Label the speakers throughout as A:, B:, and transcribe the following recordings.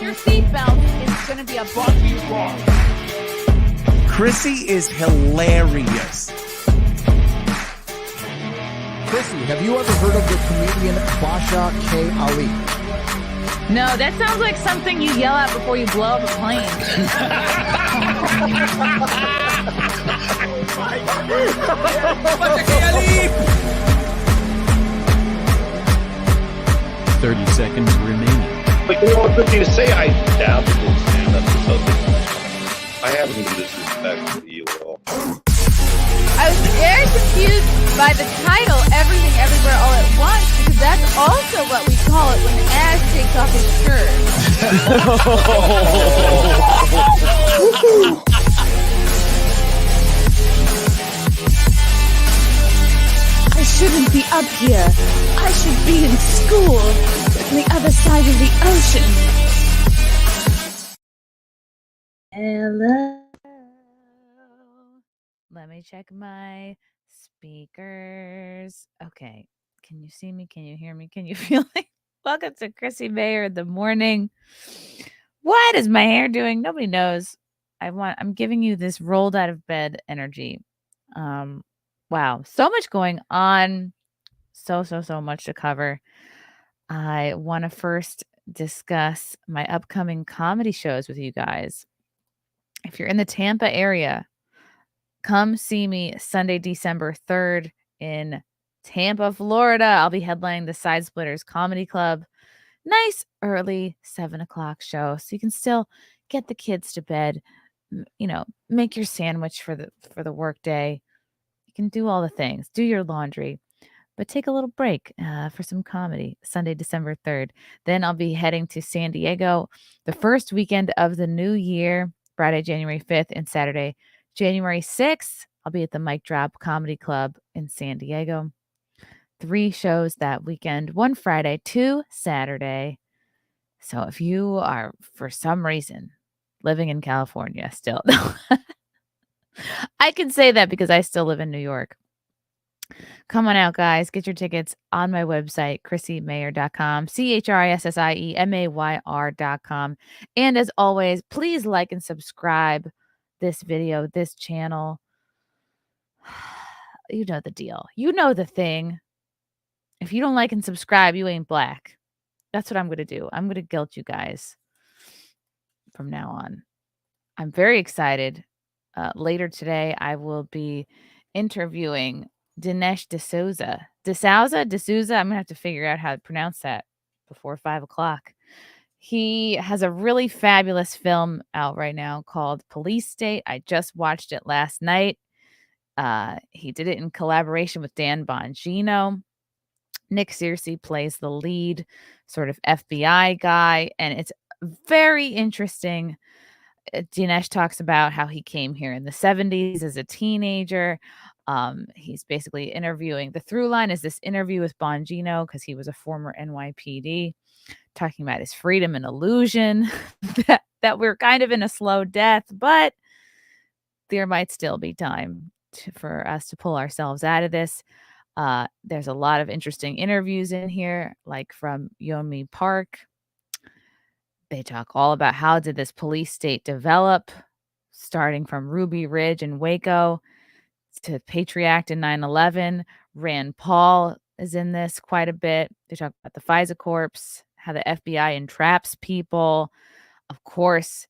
A: your seatbelt. It's going to be a bumpy ride.
B: Chrissie is hilarious.
C: Chrissie, have you ever heard of the comedian Basha K. Ali?
D: No, that sounds like something you yell out before you blow up a plane.
B: Basha K. Ali!
E: 30 seconds remaining.
F: But you know, it's good to say I dabbled in stand-up or something. I haven't even disrespected you at all.
A: I was very confused by the title, Everything Everywhere All at Once, because that's also what we call it when Ash takes off his shirt. I shouldn't be up here. I should be in school on the other side of the ocean.
D: Hello. Let me check my speakers. Okay. Can you see me? Can you hear me? Can you feel me? Welcome to Chrissie Mayr in the morning. What is my hair doing? Nobody knows. I'm giving you this rolled out of bed energy. Wow. So much going on. So much to cover. I want to first discuss my upcoming comedy shows with you guys. If you're in the Tampa area, come see me Sunday, December 3rd in Tampa, Florida. I'll be headlining the Side Splitters Comedy Club. Nice early 7:00 show, so you can still get the kids to bed. Make your sandwich for the work day. You can do all the things. Do your laundry, but take a little break for some comedy. Sunday, December 3rd. Then I'll be heading to San Diego the first weekend of the new year, Friday, January 5th, and Saturday, January 6th, I'll be at the Mic Drop Comedy Club in San Diego. 3 shows that weekend, 1 Friday, 2 Saturday. So if you are, for some reason, living in California still, I can say that because I still live in New York. Come on out, guys. Get your tickets on my website, ChrissieMayr.com, CHRISSIEMAYR.com. And as always, please like and subscribe this video, this channel. You know the deal. You know the thing. If you don't like and subscribe, you ain't black. That's what I'm going to do. I'm going to guilt you guys from now on. I'm very excited. Later today, I will be interviewing Dinesh D'Souza. D'Souza? I'm going to have to figure out how to pronounce that before 5 o'clock. He has a really fabulous film out right now called Police State. I just watched it last night. He did it in collaboration with Dan Bongino. Nick Searcy plays the lead sort of FBI guy, and it's very interesting. Dinesh talks about how he came here in the 70s as a teenager. He's basically interviewing. The through line is this interview with Bongino because he was a former NYPD, talking about his freedom and illusion that we're kind of in a slow death, but there might still be time for us to pull ourselves out of this. There's a lot of interesting interviews in here, like from Yomi Park. They talk all about how did this police state develop, starting from Ruby Ridge and Waco to Patriot Act and 9/11. Rand Paul is in this quite a bit. They talk about the FISA Corps, how the FBI entraps people. Of course,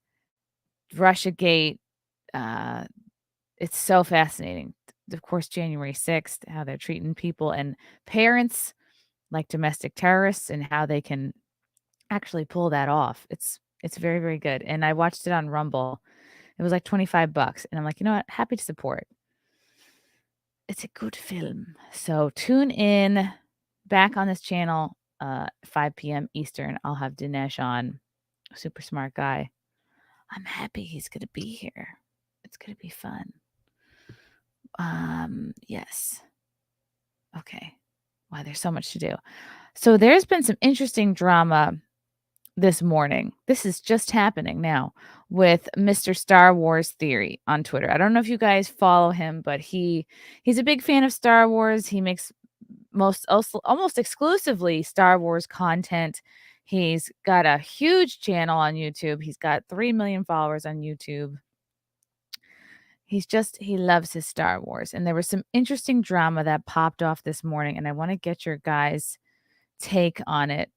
D: Russiagate. It's so fascinating. Of course, January 6th, how they're treating people and parents like domestic terrorists and how they can actually pull that off. It's very, very good. And I watched it on Rumble. It was like $25. And I'm like, you know what? Happy to support. It's a good film. So tune in back on this channel, 5 p.m. Eastern. I'll have Dinesh on. Super smart guy. I'm happy he's going to be here. It's going to be fun. Yes. Okay. Wow, there's so much to do. So there's been some interesting drama this morning. This is just happening now with Mr. Star Wars Theory on Twitter. I don't know if you guys follow him, but he's a big fan of Star Wars. He makes almost exclusively Star Wars content. He's got a huge channel on YouTube. He's got 3 million followers on YouTube. He loves his Star Wars. And there was some interesting drama that popped off this morning, and I want to get your guys' take on it.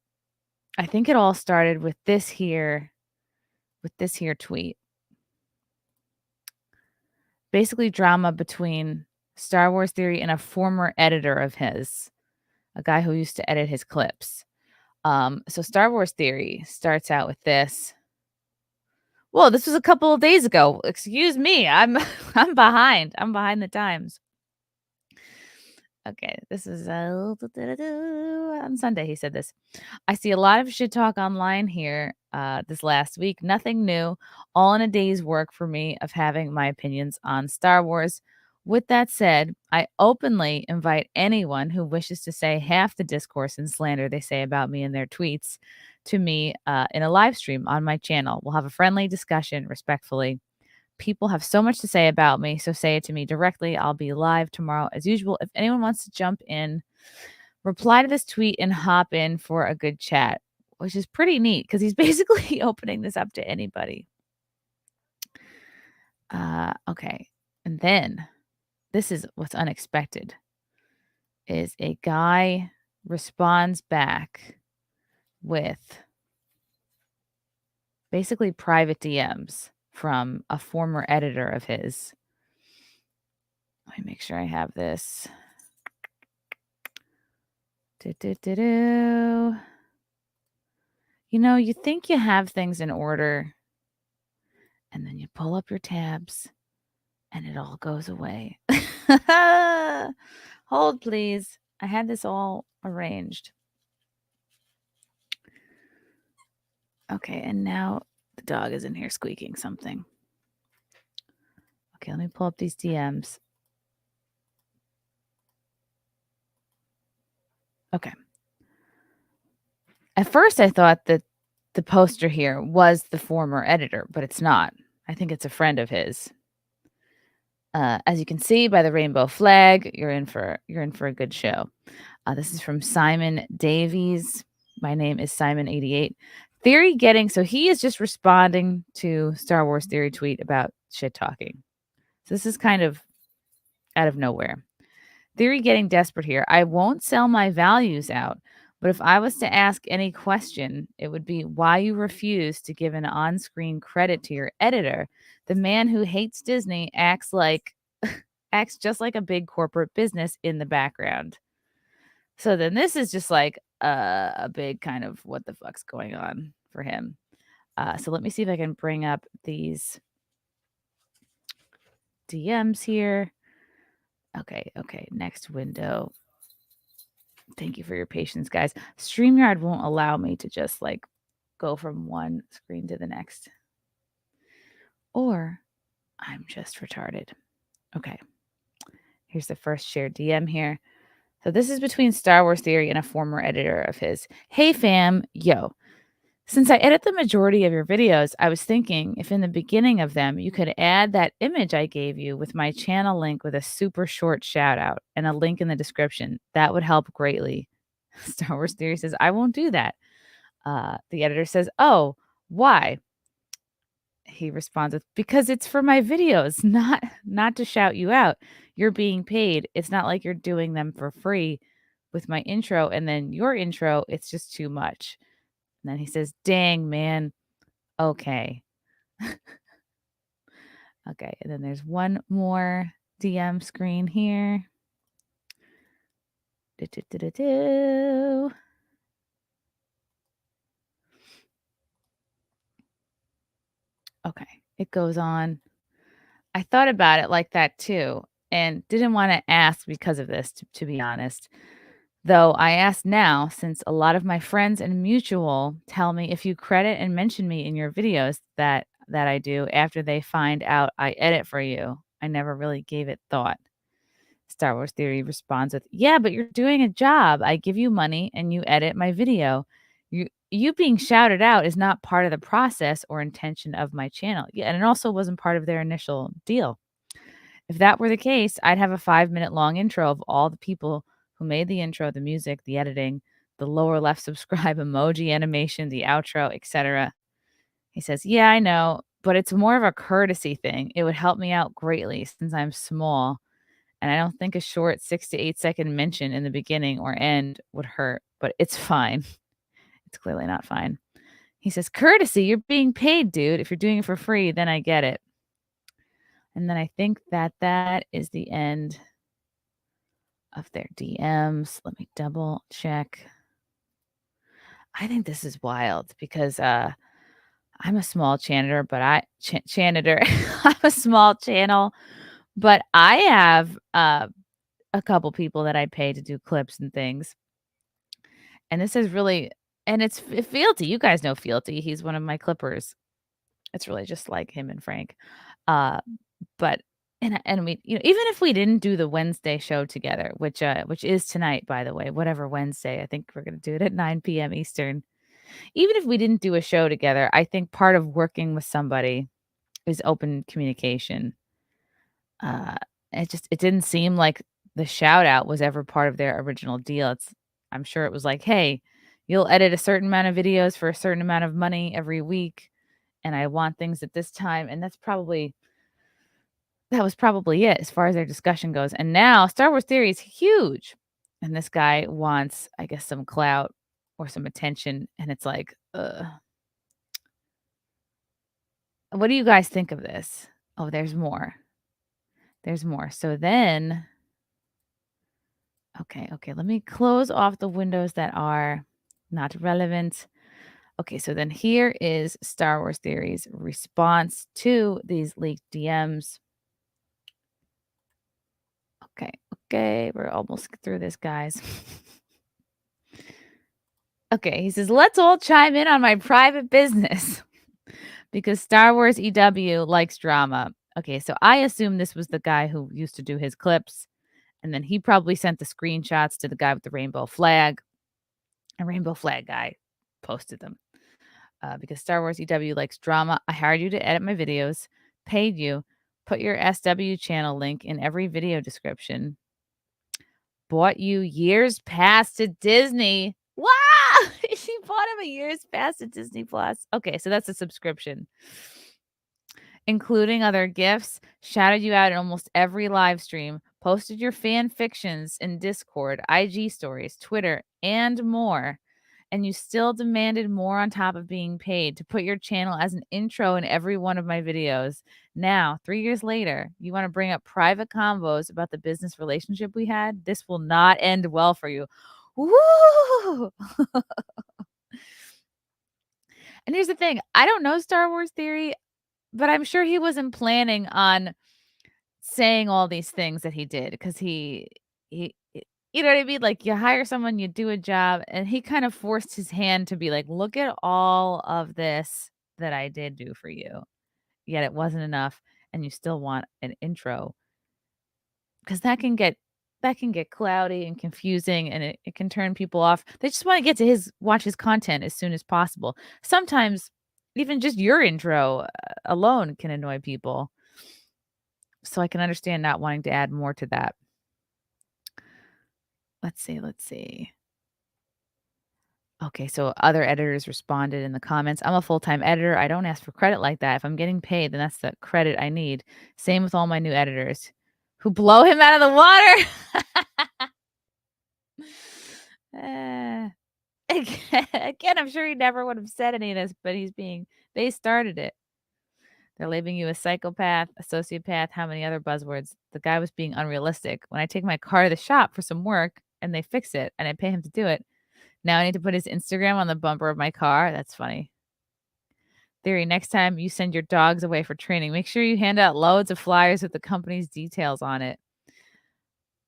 D: I think it all started with this here tweet. Basically drama between Star Wars Theory and a former editor of his, a guy who used to edit his clips. So Star Wars Theory starts out with this. Well, this was a couple of days ago. Excuse me. I'm behind. I'm behind the times. Okay, this is on Sunday. He said this. I see a lot of shit talk online here this last week. Nothing new. All in a day's work for me of having my opinions on Star Wars. With that said, I openly invite anyone who wishes to say half the discourse and slander they say about me in their tweets to me in a live stream on my channel. We'll have a friendly discussion respectfully. People have so much to say about me, so say it to me directly. I'll be live tomorrow as usual. If anyone wants to jump in, reply to this tweet and hop in for a good chat, which is pretty neat because he's basically opening this up to anybody. Okay. And then this is what's unexpected is a guy responds back with basically private DMs from a former editor of his. Let me make sure I have this. You know, you think you have things in order, and then you pull up your tabs, and it all goes away. Hold, please. I had this all arranged. Okay, and now the dog is in here squeaking something. Okay, let me pull up these DMs. Okay. At first, I thought that the poster here was the former editor, but it's not. I think it's a friend of his. As you can see by the rainbow flag, you're in for a good show. This is from Simon Davies. My name is Simon88. Theory getting, so he is just responding to Star Wars Theory tweet about shit talking. So this is kind of out of nowhere. Theory getting desperate here. I won't sell my values out, but if I was to ask any question, it would be why you refuse to give an on-screen credit to your editor. The man who hates Disney acts just like a big corporate business in the background. So then this is just like a big kind of what the fuck's going on for him. So let me see if I can bring up these DMs here. Okay. Next window. Thank you for your patience, guys. StreamYard won't allow me to just like go from one screen to the next. Or I'm just retarded. Okay. Here's the first shared DM here. So this is between Star Wars Theory and a former editor of his. Hey fam, yo. Since I edit the majority of your videos, I was thinking if in the beginning of them you could add that image I gave you with my channel link with a super short shout out and a link in the description. That would help greatly. Star Wars Theory says, I won't do that. The editor says, oh, why? He responds with, because it's for my videos, not to shout you out. You're being paid. It's not like you're doing them for free with my intro and then your intro. It's just too much. And then he says, dang, man. Okay. Okay. And then there's one more DM screen here. Okay. It goes on. I thought about it like that too and didn't want to ask because of this, to be honest. Though I ask now, since a lot of my friends and mutual tell me if you credit and mention me in your videos that I do after they find out I edit for you. I never really gave it thought. Star Wars Theory responds with, yeah, but you're doing a job. I give you money and you edit my video. You being shouted out is not part of the process or intention of my channel. Yeah, and it also wasn't part of their initial deal. If that were the case, I'd have a 5-minute long intro of all the people who made the intro, the music, the editing, the lower left subscribe emoji animation, the outro, etc. He says, yeah, I know, but it's more of a courtesy thing. It would help me out greatly since I'm small. And I don't think a short 6 to 8 second mention in the beginning or end would hurt, but it's fine. It's clearly not fine. He says, courtesy, you're being paid, dude. If you're doing it for free, then I get it. And then I think that is the end of their DMs. Let me double check. I think this is wild because I'm a small janitor, but janitor. I'm a small channel, but I have a couple people that I pay to do clips and things. And this is really, and it's Fealty. You guys know Fealty. He's one of my clippers. It's really just like him and Frank. But and we, even if we didn't do the Wednesday show together, which is tonight, by the way, whatever Wednesday, I think we're gonna do it at 9 p.m. Eastern. Even if we didn't do a show together, I think part of working with somebody is open communication. It didn't seem like the shout out was ever part of their original deal. I'm sure it was like, hey, you'll edit a certain amount of videos for a certain amount of money every week, and I want things at this time. And that was probably it as far as their discussion goes. And now Star Wars Theory is huge. And this guy wants, I guess, some clout or some attention. And it's like, what do you guys think of this? Oh, there's more. There's more. So then, okay. Let me close off the windows that are not relevant. Okay, so then here is Star Wars Theory's response to these leaked DMs. Okay, we're almost through this, guys. Okay, he says, let's all chime in on my private business because Star Wars EW likes drama. Okay, so I assume this was the guy who used to do his clips, and then he probably sent the screenshots to the guy with the rainbow flag. A rainbow flag guy posted them because Star Wars EW likes drama. I hired you to edit my videos, paid you, put your SW channel link in every video description. Bought you years pass to Disney. Wow! She bought him a year's pass to Disney Plus. Okay, so that's a subscription. Including other gifts, shouted you out in almost every live stream, posted your fan fictions in Discord, IG stories, Twitter, and more. And you still demanded more on top of being paid to put your channel as an intro in every one of my videos. Now, 3 years later, you want to bring up private combos about the business relationship we had? This will not end well for you. Woo! And here's the thing. I don't know Star Wars Theory, but I'm sure he wasn't planning on saying all these things that he did because he you know what I mean? Like, you hire someone, you do a job, and he kind of forced his hand to be like, look at all of this that I did do for you. Yet it wasn't enough, and you still want an intro. Because that can get cloudy and confusing, and it can turn people off. They just want to get to watch his content as soon as possible. Sometimes even just your intro alone can annoy people. So I can understand not wanting to add more to that. Let's see. Okay, so other editors responded in the comments. I'm a full-time editor. I don't ask for credit like that. If I'm getting paid, then that's the credit I need. Same with all my new editors who blow him out of the water. Again, I'm sure he never would have said any of this, but they started it. They're labeling you a psychopath, a sociopath, how many other buzzwords. The guy was being unrealistic. When I take my car to the shop for some work and they fix it and I pay him to do it, now I need to put his Instagram on the bumper of my car. That's funny. Theory, next time you send your dogs away for training, make sure you hand out loads of flyers with the company's details on it.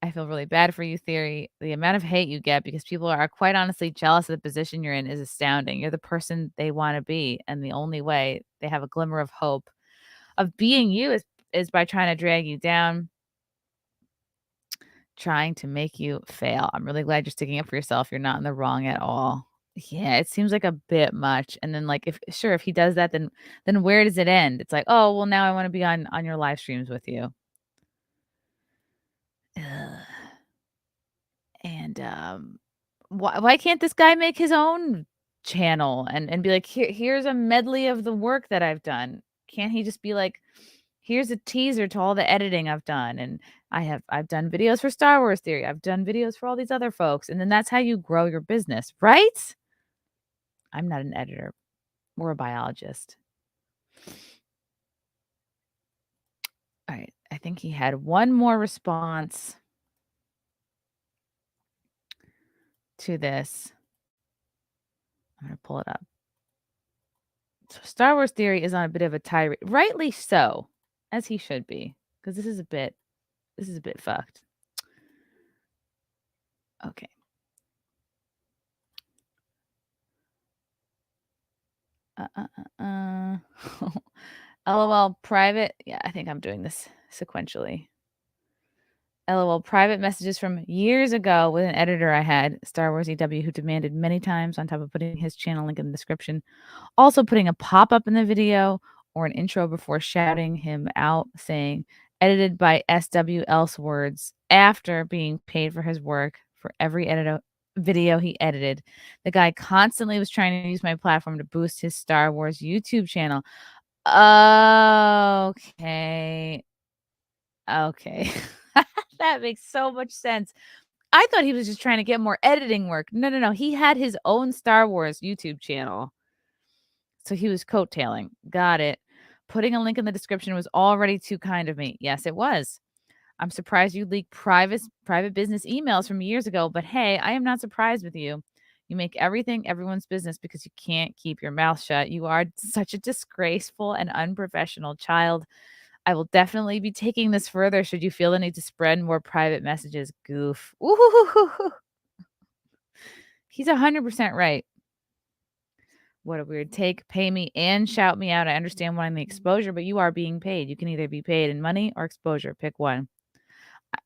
D: I feel really bad for you, Theory. The amount of hate you get because people are quite honestly jealous of the position you're in is astounding. You're the person they want to be, and the only way they have a glimmer of hope of being you is by trying to drag you down, trying to make you fail. I'm really glad you're sticking up for yourself. You're not in the wrong at all. Yeah, it seems like a bit much. And then, like, if he does that, then where does it end? It's like, oh, well, now I want to be on your live streams with you. Ugh. And why can't this guy make his own channel and be like, here's a medley of the work that I've done? Can't he just be like, here's a teaser to all the editing I've done, and I've done videos for Star Wars Theory, I've done videos for all these other folks, and then that's how you grow your business, right? I'm not an editor or a biologist. All right, I think he had one more response to this. I'm going to pull it up. So Star Wars Theory is on a bit of a tirade, rightly so, as he should be, because this is a bit fucked. Okay. LOL private. Yeah, I think I'm doing this sequentially. LOL private messages from years ago with an editor I had, Star Wars EW, who demanded many times, on top of putting his channel link in the description, also putting a pop-up in the video or an intro before shouting him out, saying, edited by SW Elsewords, after being paid for his work for every video he edited. The guy constantly was trying to use my platform to boost his Star Wars YouTube channel. Okay. That makes so much sense. I thought he was just trying to get more editing work. No. He had his own Star Wars YouTube channel. So he was coattailing. Got it. Putting a link in the description was already too kind of me. Yes, it was. I'm surprised you leaked private business emails from years ago, but hey, I am not surprised with you. You make everything everyone's business because you can't keep your mouth shut. You are such a disgraceful and unprofessional child. I will definitely be taking this further should you feel the need to spread more private messages. Goof. Ooh. He's 100% right. What a weird take. Pay me and shout me out. I understand wanting the exposure, but you are being paid. You can either be paid in money or exposure. Pick one.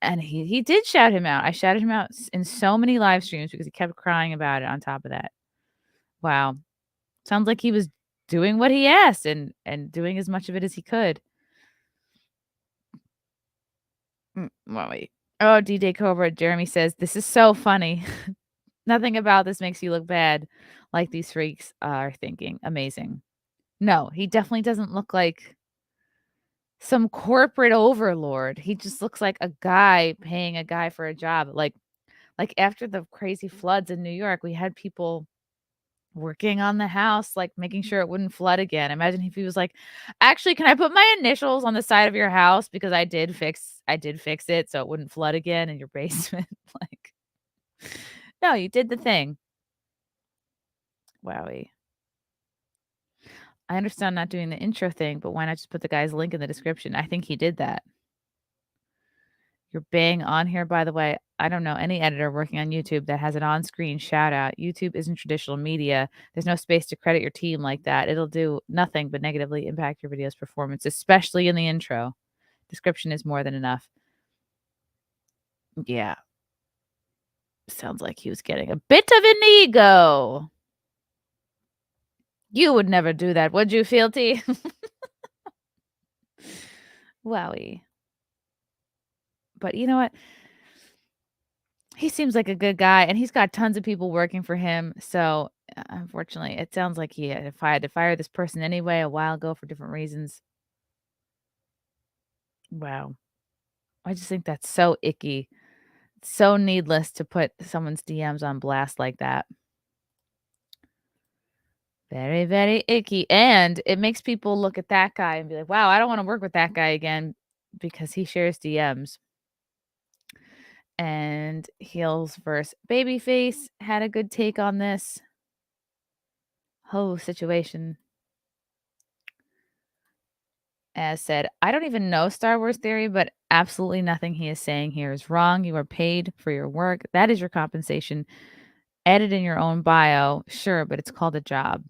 D: And he did shout him out. I shouted him out in so many live streams because he kept crying about it on top of that. Wow. Sounds like he was doing what he asked and doing as much of it as he could. Well, wait. Oh, D-Day Cobra. Jeremy says, this is so funny. Nothing about this makes you look bad, like these freaks are thinking. Amazing. No, he definitely doesn't look like some corporate overlord. He just looks like a guy paying a guy for a job. Like after the crazy floods in New York, we had people working on the house, like making sure it wouldn't flood again. Imagine if he was like, actually, can I put my initials on the side of your house because I did fix it so it wouldn't flood again in your basement. Like, no, you did the thing. Wowie. I understand not doing the intro thing, but why not just put the guy's link in the description? I think he did that. You're bang on here, by the way. I don't know any editor working on YouTube that has an on-screen shout out. YouTube isn't traditional media. There's no space to credit your team like that. It'll do nothing but negatively impact your video's performance, especially in the intro. Description is more than enough. Yeah. Sounds like he was getting a bit of an ego. You would never do that, would you, Fealty? Wowie. But you know what? He seems like a good guy, and he's got tons of people working for him. So, unfortunately, it sounds like he had to fire this person anyway a while ago for different reasons. Wow. I just think that's so icky. So needless to put someone's DMs on blast like that. Very, very icky. And it makes people look at that guy and be like, wow, I don't want to work with that guy again because he shares DMs. And Heels versus Babyface had a good take on this whole situation. As said, I don't even know Star Wars Theory, but absolutely nothing he is saying here is wrong. You are paid for your work. That is your compensation. Edit in your own bio. Sure, but it's called a job.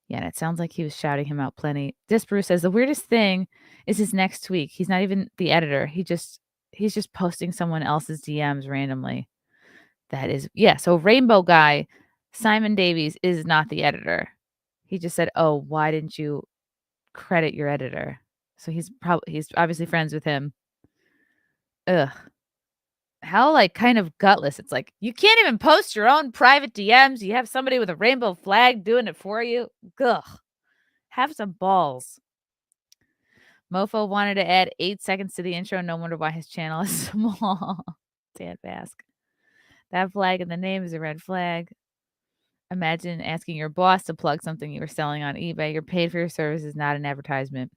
D: Yeah, and it sounds like he was shouting him out plenty. Disbrew says the weirdest thing is his next tweet. He's not even the editor. He's just posting someone else's DMs randomly. That is, yeah. So Rainbow Guy, Simon Davies is not the editor. He just said, "Oh, why didn't you credit your editor?" So he's obviously friends with him. Ugh. how like kind of gutless. It's like you can't even post your own private DMs. You have somebody with a rainbow flag doing it for you. Ugh. Have some balls. Mofo wanted to add 8 seconds to the intro. No wonder why his channel is small. Dan Bask. That flag in the name is a red flag. Imagine asking your boss to plug something you were selling on eBay. You're paid for your services, not an advertisement.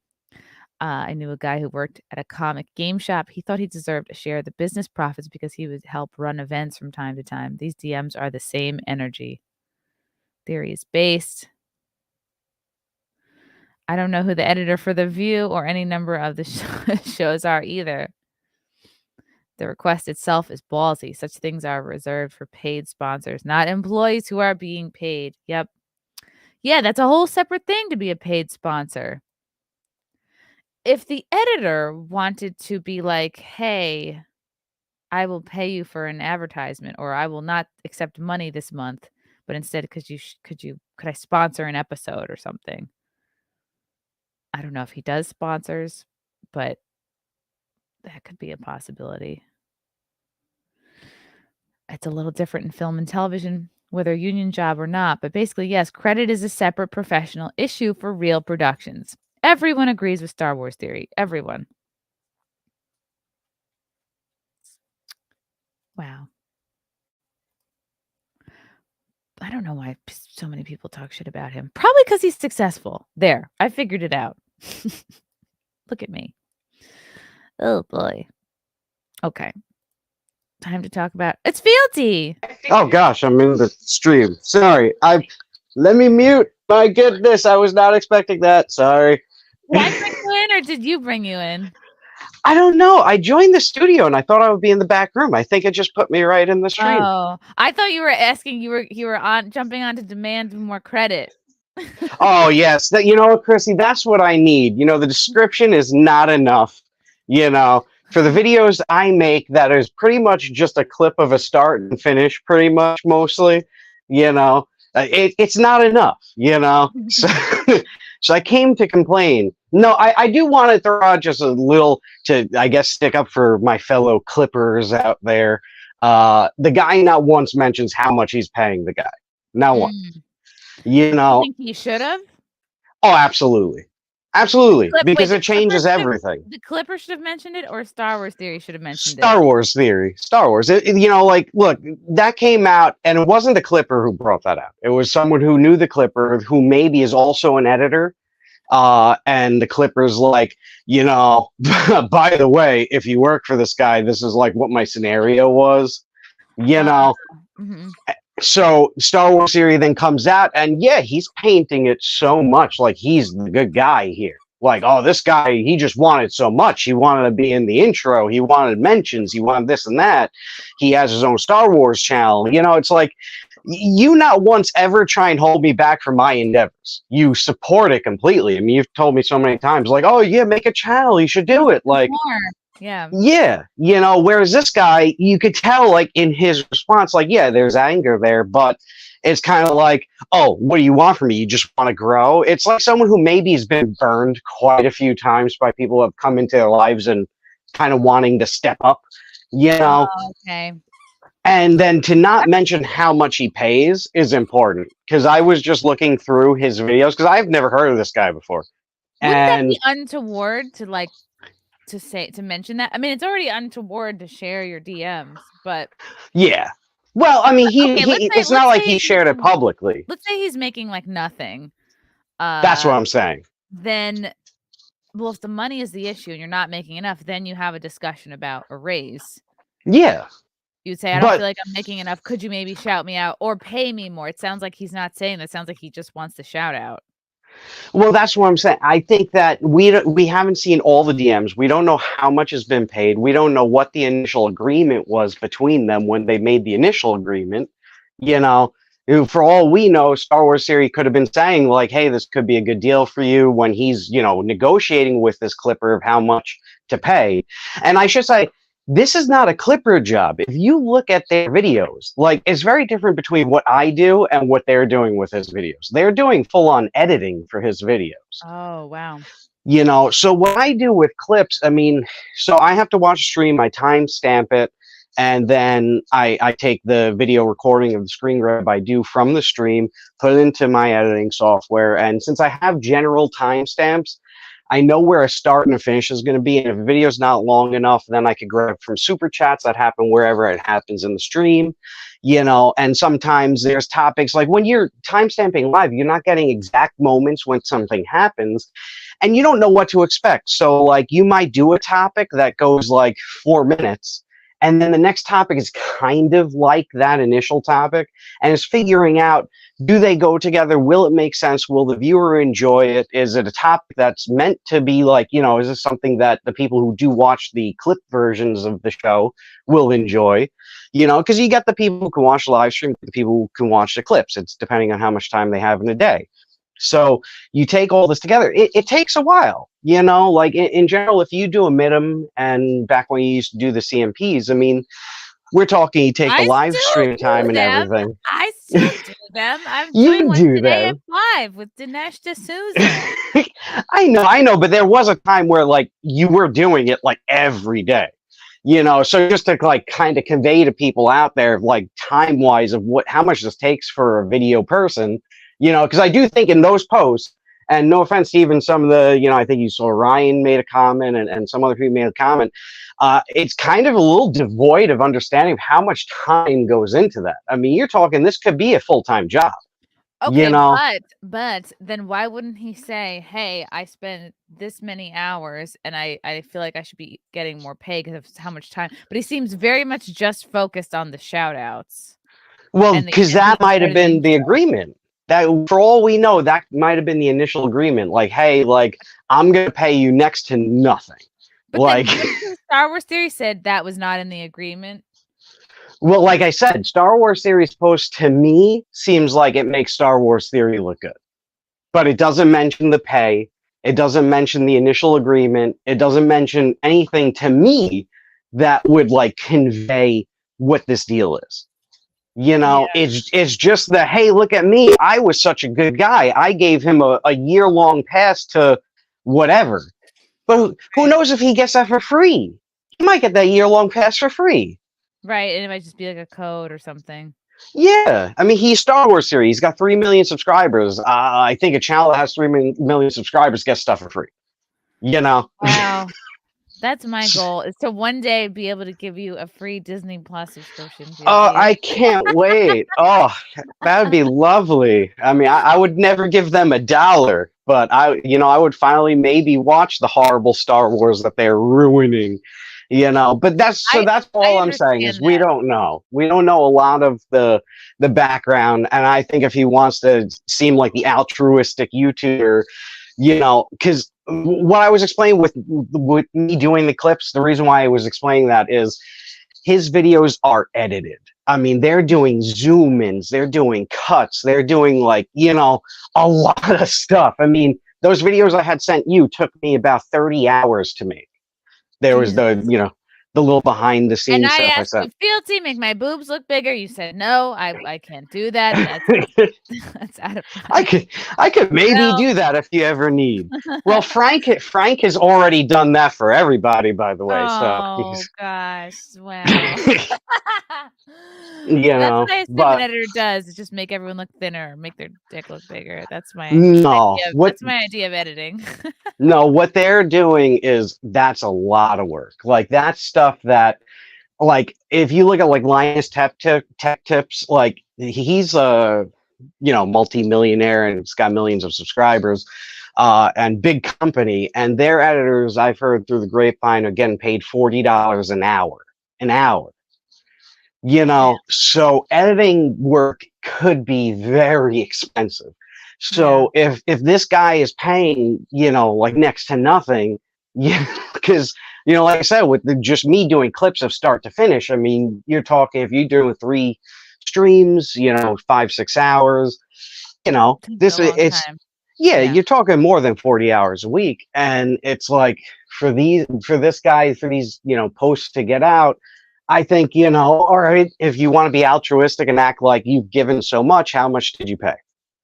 D: I knew a guy who worked at a comic game shop. He thought he deserved a share of the business profits because he would help run events from time to time. These DMs are the same energy. Theory is based. I don't know who the editor for The View or any number of the shows are either. The request itself is ballsy. Such things are reserved for paid sponsors, not employees who are being paid. Yep. Yeah, that's a whole separate thing to be a paid sponsor. If the editor wanted to be like, hey, I will pay you for an advertisement, or I will not accept money this month, but instead, could I sponsor an episode or something? I don't know if he does sponsors, but that could be a possibility. It's a little different in film and television, whether a union job or not. But basically, yes, credit is a separate professional issue for real productions. Everyone agrees with Star Wars theory. Everyone. Wow. I don't know why so many people talk shit about him. Probably because he's successful. There. I figured it out. Look at me. Oh, boy. Okay. Time to talk about... It's Fealty!
E: Oh, gosh, I'm in the stream. Sorry. Let me mute. My goodness, I was not expecting that. Sorry.
D: Did I bring you in, or did you bring you in?
E: I don't know. I joined the studio and I thought I would be in the back room. I think it just put me right in the stream.
D: Oh, I thought you were asking. You were on jumping on to demand more credit.
E: Oh yes, you know what, Chrissy? That's what I need. You know, the description is not enough. You know, for the videos I make, that is pretty much just a clip of a start and finish, pretty much mostly. You know, it's not enough. You know, so I came to complain. No, I do want to throw out just a little to, I guess, stick up for my fellow Clippers out there. The guy not once mentions how much he's paying the guy. Not once. You know.
D: You think he should have?
E: Oh, absolutely. Absolutely. Because it changes everything.
D: The Clippers should have mentioned it, or Star Wars Theory should have mentioned it?
E: Star Wars Theory. Star Wars. You know, like, look, that came out, and it wasn't the Clipper who brought that out. It was someone who knew the Clipper, who maybe is also an editor. And the Clippers like, you know, by the way, if you work for this guy, this is like what my scenario was, you know. So Star Wars Theory then comes out, and yeah, he's painting it so much like he's the good guy here. Like, oh, this guy, he just wanted so much. He wanted to be in the intro. He wanted mentions. He wanted this and that. He has his own Star Wars channel. You know, it's like, you not once ever try and hold me back from my endeavors. You support it completely. I mean, you've told me so many times, like, oh, yeah, make a channel. You should do it. Like,
D: yeah.
E: Yeah. You know, whereas this guy, you could tell, like, in his response, like, yeah, there's anger there, but it's kind of like, oh, what do you want from me? You just want to grow? It's like someone who maybe has been burned quite a few times by people who have come into their lives and kind of wanting to step up, you know?
D: Oh, okay.
E: And then to not mention how much he pays is important, because I was just looking through his videos, because I've never heard of this guy before.
D: Wouldn't that be untoward to mention that? I mean, it's already untoward to share your DMs, but
E: yeah. Well, I mean, it's not like he shared it publicly.
D: Let's say he's making like nothing.
E: That's what I'm saying.
D: Then, well, if the money is the issue and you're not making enough, then you have a discussion about a raise.
E: Yeah.
D: You'd say, I don't feel like I'm making enough. Could you maybe shout me out or pay me more? It sounds like he's not saying that. It sounds like he just wants to shout out.
E: Well, that's what I'm saying. I think that we haven't seen all the DMs. We don't know how much has been paid. We don't know what the initial agreement was between them when they made the initial agreement. You know, for all we know, Star Wars Theory could have been saying, like, hey, this could be a good deal for you, when he's, you know, negotiating with this Clipper of how much to pay. And I should say, this is not a Clipper job. If you look at their videos, like, it's very different between what I do and what they're doing with his videos. They're doing full-on editing for his videos.
D: Oh, wow.
E: You know, so what I do with clips, I mean, so I have to watch a stream, I timestamp it, and then I take the video recording of the screen grab I do from the stream, put it into my editing software, and since I have general timestamps, I know where a start and a finish is going to be, and if a video's not long enough, then I could grab from super chats that happen wherever it happens in the stream, and sometimes there's topics like when you're timestamping live, you're not getting exact moments when something happens, and you don't know what to expect. So like you might do a topic that goes like 4 minutes, and then the next topic is kind of like that initial topic, and it's figuring out, do they go together? Will it make sense? Will the viewer enjoy it? Is it a topic that's meant to be like, is this something that the people who do watch the clip versions of the show will enjoy? Because you get the people who can watch the live stream, the people who can watch the clips. It's depending on how much time they have in a day. So you take all this together. It takes a while, like in general, if you do a Midem, and back when you used to do the CMPs, I mean, we're talking, you take the live stream time and everything.
D: I still do them. I'm
E: You
D: doing one
E: do
D: today
E: them.
D: at 5 with Dinesh D'Souza.
E: I know, but there was a time where like you were doing it like every day. So just to like kind of convey to people out there, like time wise of how much this takes for a video person, because I do think in those posts, and no offense to even some of the, I think you saw Ryan made a comment and some other people made a comment. It's kind of a little devoid of understanding of how much time goes into that. I mean, you're talking, this could be a full-time job.
D: Okay, but then why wouldn't he say, hey, I spent this many hours and I feel like I should be getting more pay because of how much time. But he seems very much just focused on the shout outs.
E: Well, because that might have been the agreement. That, for all we know, that might have been the initial agreement. Like, hey, like, I'm going to pay you next to nothing.
D: But
E: like
D: then Star Wars Theory said that was not in the agreement.
E: Well, like I said, Star Wars Theory's post to me seems like it makes Star Wars Theory look good. But it doesn't mention the pay. It doesn't mention the initial agreement. It doesn't mention anything to me that would like convey what this deal is. It's just the, hey, look at me. I was such a good guy. I gave him a year-long pass to whatever. But who knows if he gets that for free? He might get that year-long pass for free.
D: Right, and it might just be like a code or something.
E: Yeah, I mean, he's Star Wars Series. He's got 3 million subscribers. I think a channel that has 3 million subscribers gets stuff for free.
D: Wow. That's my goal, is to one day be able to give you a free Disney Plus subscription.
E: Oh, I can't wait. Oh, that would be lovely. I mean, I would never give them $1, but I would finally maybe watch the horrible Star Wars that they're ruining. But that's all I'm saying is we don't know. We don't know a lot of the background, and I think if he wants to seem like the altruistic YouTuber, because what I was explaining with me doing the clips, the reason why I was explaining that is his videos are edited. I mean, they're doing zoom ins, they're doing cuts, they're doing like, a lot of stuff. I mean, those videos I had sent you took me about 30 hours to make. There was the little behind the scenes
D: and
E: stuff
D: I asked you, Fealty, make my boobs look bigger. You said no, I can't do that. That's out of
E: I could maybe do that if you ever need. Well, Frank has already done that for everybody, by the way.
D: Oh gosh, wow. That's what I assume an editor does, is just make everyone look thinner, make their dick look bigger. That's my that's my idea of editing.
E: No, what they're doing that's a lot of work. Like that's stuff that, like, if you look at like Linus Tech Tips, like he's a multi-millionaire and it's got millions of subscribers, and big company, and their editors, I've heard through the grapevine, are getting paid $40 an hour. So editing work could be very expensive. So if this guy is paying, like next to nothing, because, like I said, with just me doing clips of start to finish, I mean, you're talking, if you're doing 3 streams, 5-6 hours, you're talking more than 40 hours a week. And it's like, for this guy, for these, posts to get out, I think, all right, if you want to be altruistic and act like you've given so much, how much did you pay?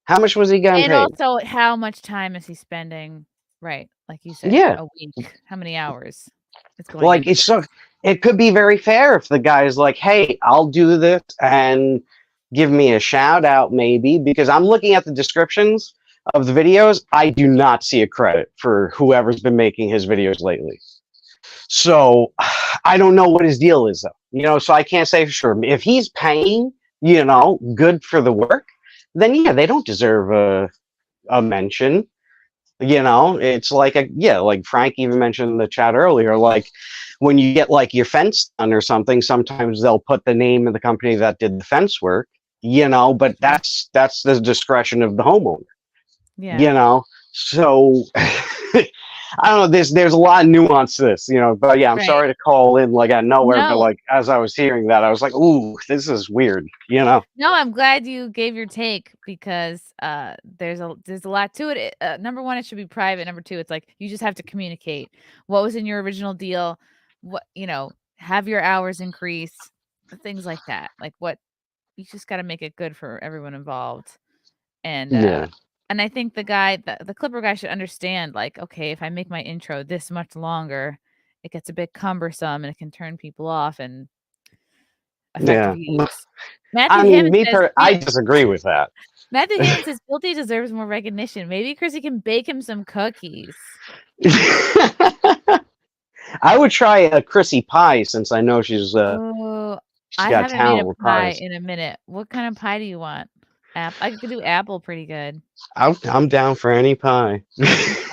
E: How much was he getting paid?
D: And also, how much time is he spending? Right, like you said, a week. How many hours?
E: It's so, it could be very fair if the guy's like, hey, I'll do this and give me a shout out maybe, because I'm looking at the descriptions of the videos. I do not see a credit for whoever's been making his videos lately. So I don't know what his deal is though, so I can't say for sure. If he's paying, good for the work, then yeah, they don't deserve a mention. It's like like Frank even mentioned in the chat earlier, like when you get like your fence done or something, sometimes they'll put the name of the company that did the fence work, but that's the discretion of the homeowner.
D: Yeah.
E: So I don't know, there's a lot of nuance to this, but yeah, I'm
D: Right.
E: sorry to call in like out of nowhere, but
D: No.
E: like as I was hearing that, I was like, ooh, this is weird,
D: No, I'm glad you gave your take, because there's a lot to it. Number one, it should be private. Number two, it's like you just have to communicate what was in your original deal, what have your hours increase, things like that. Like what you just got to make it good for everyone involved. And
E: Yeah.
D: and I think the Clipper guy should understand, like, okay, if I make my intro this much longer, it gets a bit cumbersome and it can turn people off and affect
E: Yeah.
D: views.
E: I mean, I disagree with that.
D: Matthew Hammond says Guilty deserves more recognition. Maybe Chrissy can bake him some cookies.
E: I would try a Chrissy pie, since I know she's
D: Oh, I
E: got
D: haven't made
E: talent
D: a
E: with
D: pie
E: pies.
D: in a minute. What kind of pie do you want? I could do apple pretty good.
E: I'm down for any pie.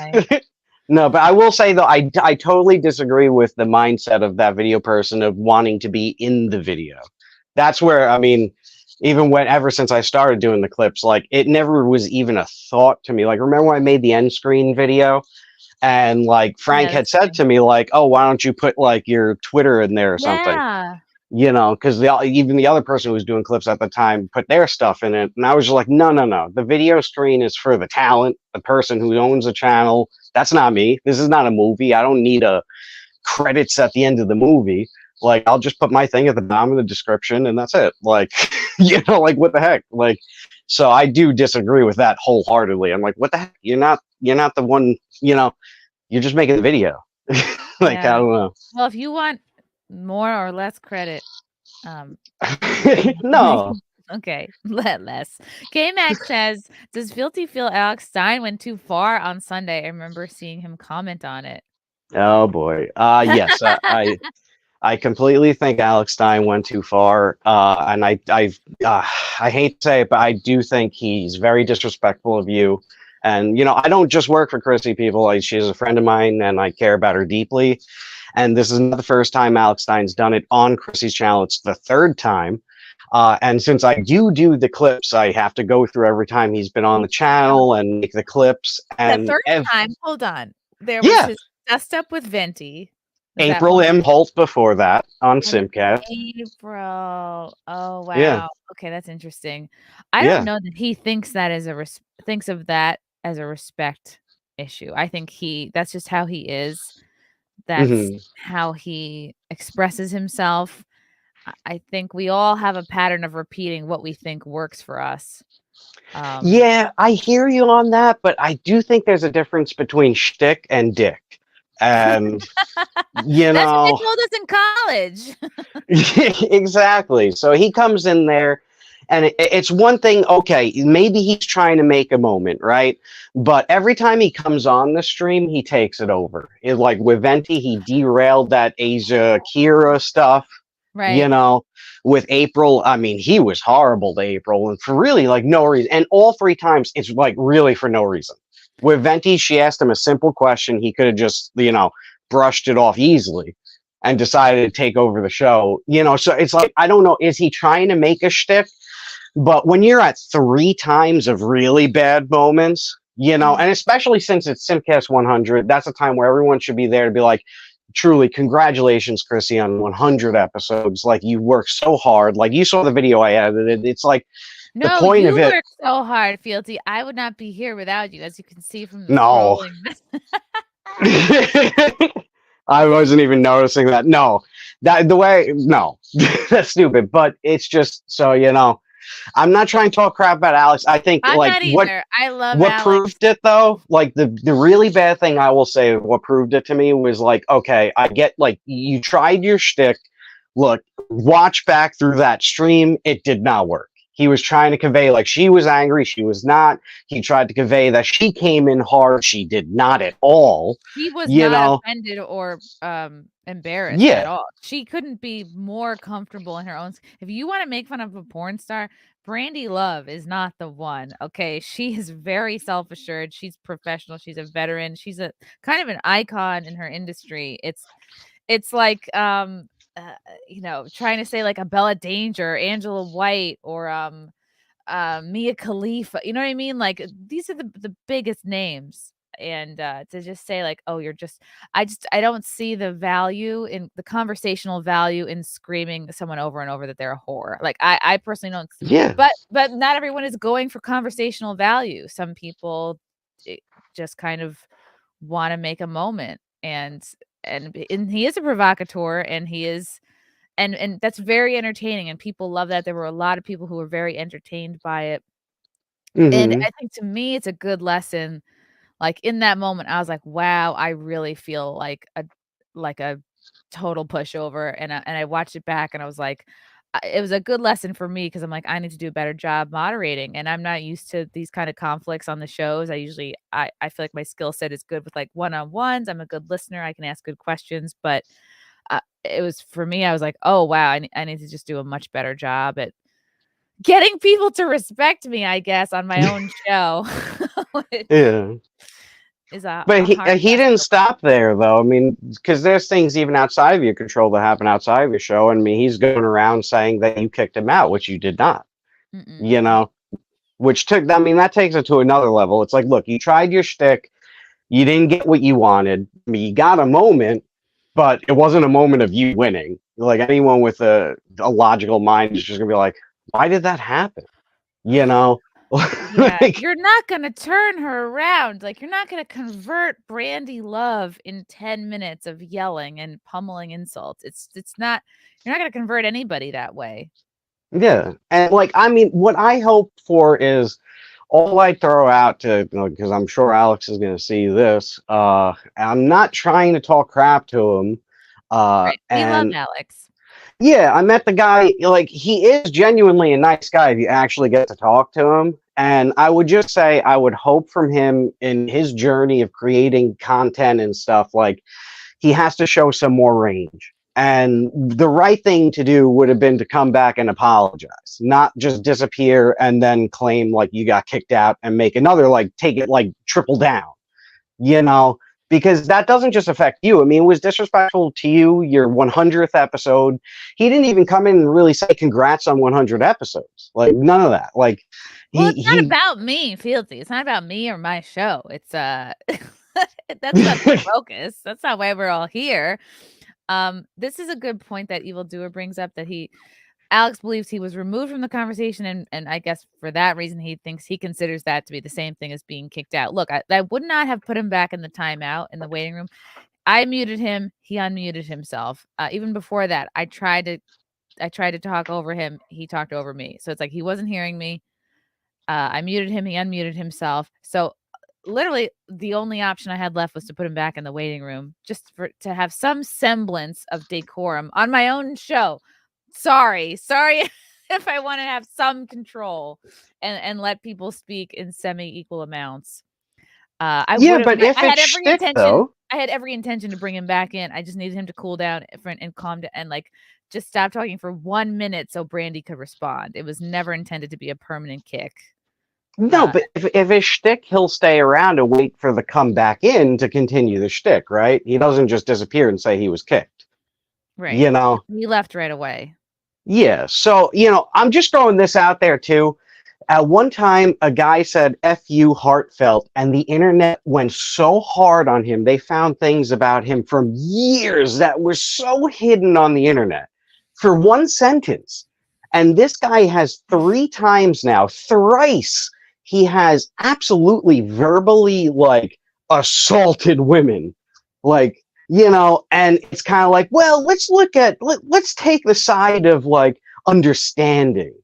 D: Okay.
E: No, but I will say though, I totally disagree with the mindset of that video person of wanting to be in the video. That's where, I mean, even ever since I started doing the clips, like it never was even a thought to me. Like, remember when I made the end screen video and like Frank had said to me like, oh, why don't you put like your Twitter in there or something?
D: Yeah.
E: Because even the other person who was doing clips at the time put their stuff in it. And I was just like, no. The video screen is for the talent, the person who owns a channel. That's not me. This is not a movie. I don't need credits at the end of the movie. Like, I'll just put my thing at the bottom of the description and that's it. Like, like what the heck? Like, so I do disagree with that wholeheartedly. I'm like, what the heck? You're not the one, you're just making the video. Like,
D: Yeah.
E: I don't know.
D: Well, if you want more or less credit,
E: no.
D: Okay, less. K-Max says, does Filthy feel Alex Stein went too far on Sunday? I remember seeing him comment on it.
E: Oh boy. Yes, I completely think Alex Stein went too far. And I hate to say it, but I do think he's very disrespectful of you. And, I don't just work for Chrissy, people. She's a friend of mine and I care about her deeply. And this is not the first time Alex Stein's done it on Chrissy's channel. It's the third time. And since I do the clips, I have to go through every time he's been on the channel and make the clips. And
D: the third time, hold on. There was his dust up with Venti.
E: April M. Holt before that on Simcast.
D: April. Oh wow.
E: Yeah.
D: Okay, that's interesting. I don't know that he thinks that thinks of that as a respect issue. I think that's just how he is. That's how he expresses himself. I think we all have a pattern of repeating what we think works for us.
E: Yeah, I hear you on that, but I do think there's a difference between shtick and dick. And
D: that's what they told us in college.
E: Exactly. So he comes in there and it's one thing, okay, maybe he's trying to make a moment, right? But every time he comes on the stream, he takes it over. Like with Venti, he derailed that Asia Kira stuff.
D: Right.
E: With April, I mean, he was horrible to April and for really like no reason. And all three times, it's like really for no reason. With Venti, she asked him a simple question. He could have just, brushed it off easily and decided to take over the show. So it's like, I don't know, is he trying to make a shtick? But when you're at 3 times of really bad moments, and especially since it's Simcast 100, that's a time where everyone should be there to be like, truly, congratulations, Chrissy, on 100 episodes. Like, you worked so hard. Like, you saw the video I edited. It's like,
D: no,
E: the point
D: you
E: of it.
D: worked so hard, Fealty. I would not be here without you, as you can see from the
E: No. I wasn't even noticing that. No, no, that's stupid. But it's just so I'm not trying to talk crap about Alex. I think
D: I'm
E: like
D: not either. I love
E: what
D: Alex.
E: proved it though, like the really bad thing I will say, what proved it to me was like, okay, I get like you tried your shtick. Look, watch back through that stream. It did not work. He was trying to convey like she was angry. She was not. He tried to convey that she came in hard. She did not at all.
D: She was
E: You
D: not
E: know?
D: offended or embarrassed
E: Yeah.
D: at all. She couldn't be more comfortable in her own. If you want to make fun of a porn star, Brandy Love is not the one. Okay, she is very self-assured. She's professional. She's a veteran. She's a kind of an icon in her industry. It's like you know, trying to say like a Bella Danger, Angela White, or Mia Khalifa. You know what I mean? Like these are the biggest names. And to just say like, oh, I don't see the value in the conversational value in screaming someone over and over that they're a whore. Like I personally don't.
E: Yeah.
D: But not everyone is going for conversational value. Some people just kind of want to make a moment, and he is a provocateur, and he is. And that's very entertaining, and people love that. There were a lot of people who were very entertained by it. And
E: Mhm.
D: I think to me, it's a good lesson. Like in that moment, I was like, wow, I really feel like a total pushover. And I watched it back and I was like, it was a good lesson for me because I'm like, I need to do a better job moderating. And I'm not used to these kind of conflicts on the shows. I feel like my skill set is good with like one-on-ones. I'm a good listener. I can ask good questions, but it was for me, I was like, oh wow, I need to just do a much better job at getting people to respect me, I guess, on my own show. Which
E: Yeah.
D: is
E: But
D: a hard
E: he
D: lesson.
E: didn't stop there though. I mean, because there's things even outside of your control that happen outside of your show. And I mean, he's going around saying that you kicked him out, which you did not.
D: Mm-mm.
E: You know, which took. I mean, that takes it to another level. It's like, look, you tried your shtick, you didn't get what you wanted. I mean, you got a moment, but it wasn't a moment of you winning. Like anyone with a logical mind is just gonna be like, why did that happen? You know.
D: Yeah,
E: Like,
D: you're not gonna turn her around. Like, you're not gonna convert Brandy Love in 10 minutes of yelling and pummeling insults. It's not. You're not gonna convert anybody that way.
E: yeah, and like I mean, what I hope for is all I throw out to, because I'm sure Alex is going to see this. I'm not trying to talk crap to him.
D: Right. We love
E: And
D: Alex.
E: yeah, I met the guy. Like he is genuinely a nice guy if you actually get to talk to him. And I would just say I would hope from him in his journey of creating content and stuff, like he has to show some more range. And the right thing to do would have been to come back and apologize, not just disappear and then claim like you got kicked out and make another, like take it like triple down, you know, because that doesn't just affect you. I mean, it was disrespectful to you, your 100th episode. He didn't even come in and really say congrats on 100 episodes. Like none of that. Like
D: Well, it's not about me, Fieldsy. It's not about me or my show. It's that's not the focus. That's not why we're all here. This is a good point that Evildoer brings up, that Alex believes he was removed from the conversation, and I guess for that reason he considers that to be the same thing as being kicked out. Look, I would not have put him back in the timeout in the waiting room. I muted him, he unmuted himself. Even before that, I tried to talk over him, he talked over me. So it's like he wasn't hearing me. I muted him, he unmuted himself. So literally the only option I had left was to put him back in the waiting room, just to have some semblance of decorum on my own show. Sorry if I want to have some control and let people speak in semi-equal amounts. I had every intention to bring him back in. I just needed him to cool down and calm down and like just stop talking for 1 minute so Brandy could respond. It was never intended to be a permanent kick.
E: No, but if his shtick, he'll stay around and wait for the come back in to continue the shtick, right? He doesn't just disappear and say he was kicked.
D: Right.
E: You know?
D: He left right away.
E: Yeah. So, you know, I'm just throwing this out there too. At one time, a guy said, F you, heartfelt, and the internet went so hard on him. They found things about him from years that were so hidden on the internet for one sentence. And this guy has 3 times now, thrice, he has absolutely verbally like assaulted women, like, you know, and it's kind of like, well, let's take the side of like understanding,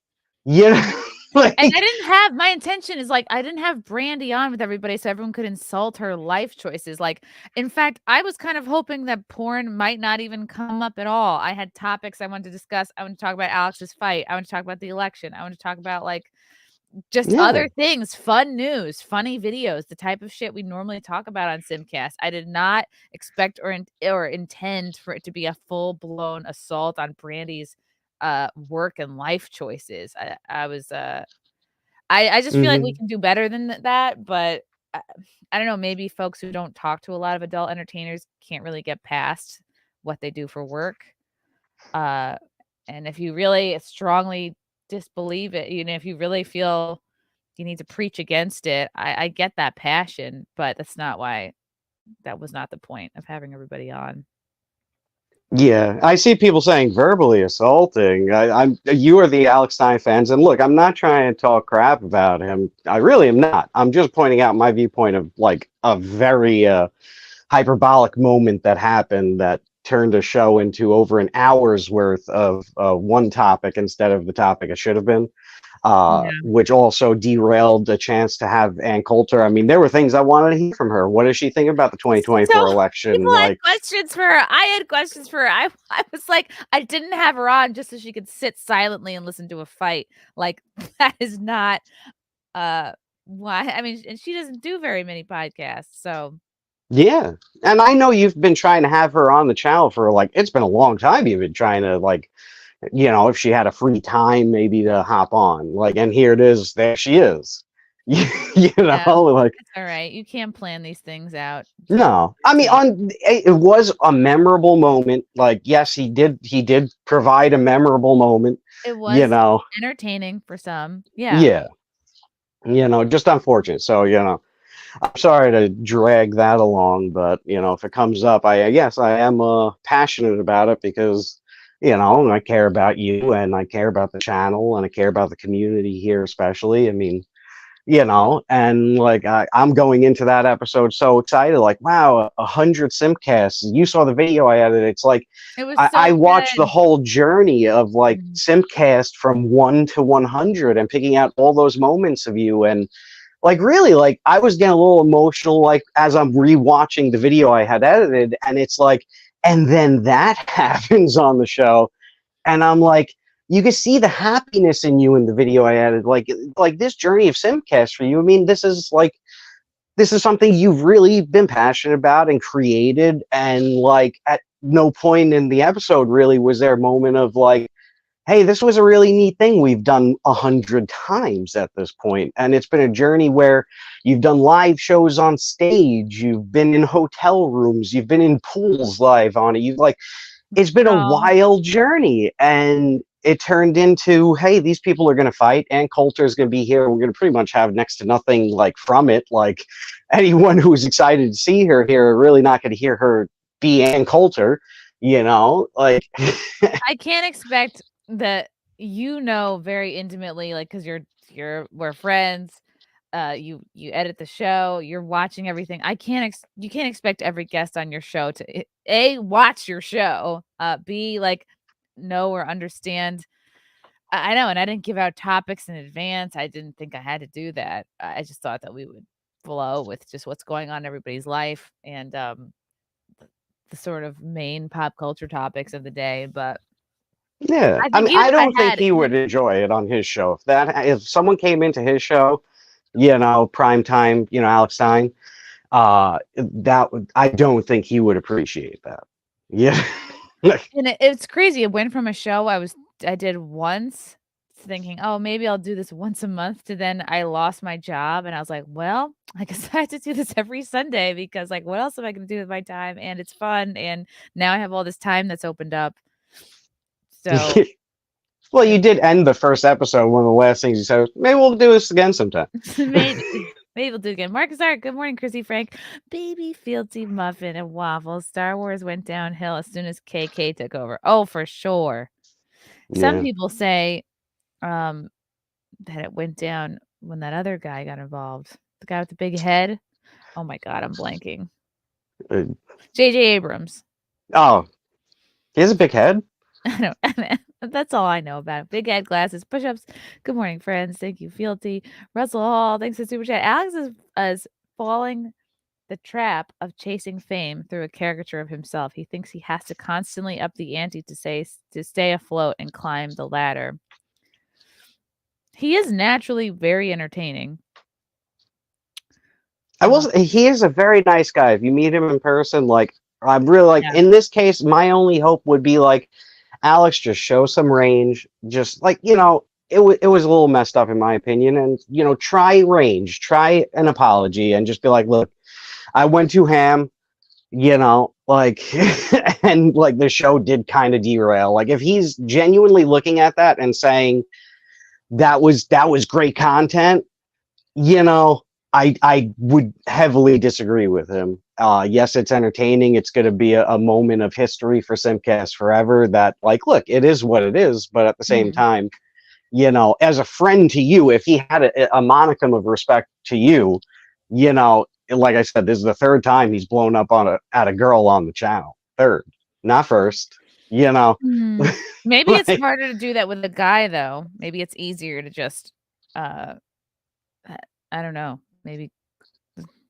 E: You know, like,
D: And I didn't have my intention is like I didn't have Brandy on with everybody so everyone could insult her life choices. Like, in fact, I was kind of hoping that porn might not even come up at all. I had topics I wanted to discuss. I wanted to talk about Alex's fight. I want to talk about the election. I want to talk about like just
E: yeah.
D: other things, fun news, funny videos, the type of shit we normally talk about on Simcast. I did not expect or intend for it to be a full blown assault on Brandy's work and life choices. I was I just feel like we
E: Mhm.
D: can do better than that, but I, I don't know, maybe folks who don't talk to a lot of adult entertainers can't really get past what they do for work. Uh and if you really strongly disbelieve it, if you really feel you need to preach against it, I get that passion, but that was not the point of having everybody on.
E: Yeah, I see people saying verbally assaulting. You are the Alex Stein fans, and look, I'm not trying to talk crap about him. I really am not. I'm just pointing out my viewpoint of like a very hyperbolic moment that happened that turned a show into over an hour's worth of one topic instead of the topic it should have been.
D: Yeah.
E: Which also derailed the chance to have Ann Coulter. I mean, there were things I wanted to hear from her. What does she think about the 2024
D: So
E: election?
D: people had
E: Like,
D: questions for her. I had questions for her. I was like, I didn't have her on just so she could sit silently and listen to a fight. Like that is not why. I mean, and she doesn't do very many podcasts, so
E: yeah. And I know you've been trying to have her on the channel for like, it's been a long time you've been trying to like, if she had a free time, maybe to hop on. Like, and here it is, there she is.
D: yeah,
E: Like,
D: it's all right. You can't plan these things out.
E: no. I mean, it was a memorable moment. Like, yes, he did provide a memorable moment,
D: It
E: you
D: was
E: know.
D: entertaining for some. Yeah.
E: Yeah. Just unfortunate. So, I'm sorry to drag that along, but if it comes up, yes, I am passionate about it because I care about you and I care about the channel and I care about the community here, especially. I mean, and like I'm going into that episode so excited, like wow, 100 simcasts. You saw the video I edited. It's like
D: It was
E: I
D: so
E: watched the
D: good.
E: whole journey of like
D: Mhm.
E: simcast from 1 to 100 and picking out all those moments of you. And like really, like I was getting a little emotional like as I'm rewatching the video I had edited, and it's like, and then that happens on the show, and I'm like, you can see the happiness in you in the video I added. Like this journey of Simcast for you. I mean, this is something you've really been passionate about and created, and like at no point in the episode really was there a moment of like, hey, this was a really neat thing we've done 100 times at this point. And it's been a journey where you've done live shows on stage, you've been in hotel rooms, you've been in pools live on it. It's been a
D: Oh,
E: wild journey. And it turned into, hey, these people are going to fight. Ann Coulter is going to be here. We're going to pretty much have next to nothing like from it. Like anyone who's excited to see her here are really not going to hear her be Ann Coulter, like.
D: I can't expect that very intimately, like because we're friends. You edit the show. You're watching everything. You can't expect every guest on your show to A, watch your show, B, like know or understand. I know, and I didn't give out topics in advance. I didn't think I had to do that. I just thought that we would flow with just what's going on in everybody's life and the sort of main pop culture topics of the day. But
E: Yeah,
D: I
E: I
D: think
E: mean,
D: even
E: I
D: if I
E: don't think
D: had
E: he would enjoy it on his show. If someone came into his show, prime time, Alex Stein, I don't think he would appreciate that. Yeah,
D: and it's crazy. It went from a show I did once thinking, "Oh, maybe I'll do this once a month," to then I lost my job and I was like, "Well, I guess I have to do this every Sunday because like what else am I going to do with my time? And it's fun and now I have all this time that's opened up." So,
E: well, you did end the first episode. One of the last things you said was, maybe we'll do this again sometime.
D: maybe we'll do it again. Marcus Art, good morning, Chrissy Frank. Baby Fieldsy Muffin and Waffles. Star Wars went downhill as soon as KK took over. Oh, for sure. Some
E: Yeah,
D: people say um that it went down when that other guy got involved. The guy with the big head. Oh my god, I'm blanking.
E: uh,
D: JJ Abrams.
E: oh, he has a big head.
D: I don't. That's all I know about him. Big Ed glasses, push-ups. Good morning, friends. Thank you, Fealty. Russell Hall, thanks for super chat. Alex is falling the trap of chasing fame through a caricature of himself. He thinks he has to constantly up the ante to stay afloat and climb the ladder. He is naturally very entertaining.
E: He is a very nice guy. If you meet him in person, like, I'm really like,
D: Yeah.
E: in this case, my only hope would be like, Alex, just show some range. Just like, it was a little messed up in my opinion. And, try range, try an apology and just be like, look, I went too ham, like, and like the show did kind of derail. Like, if he's genuinely looking at that and saying that was great content, I would heavily disagree with him. Yes, it's entertaining. It's going to be a moment of history for Simcast forever. That, like, look, it is what it is. But at the same time, as a friend to you, if he had a modicum of respect to you, like I said, this is the third time he's blown up at a girl on the channel. Third, not first.
D: Maybe it's
E: Like-
D: harder to do that with a guy, though. Maybe it's easier to just, I don't know. Maybe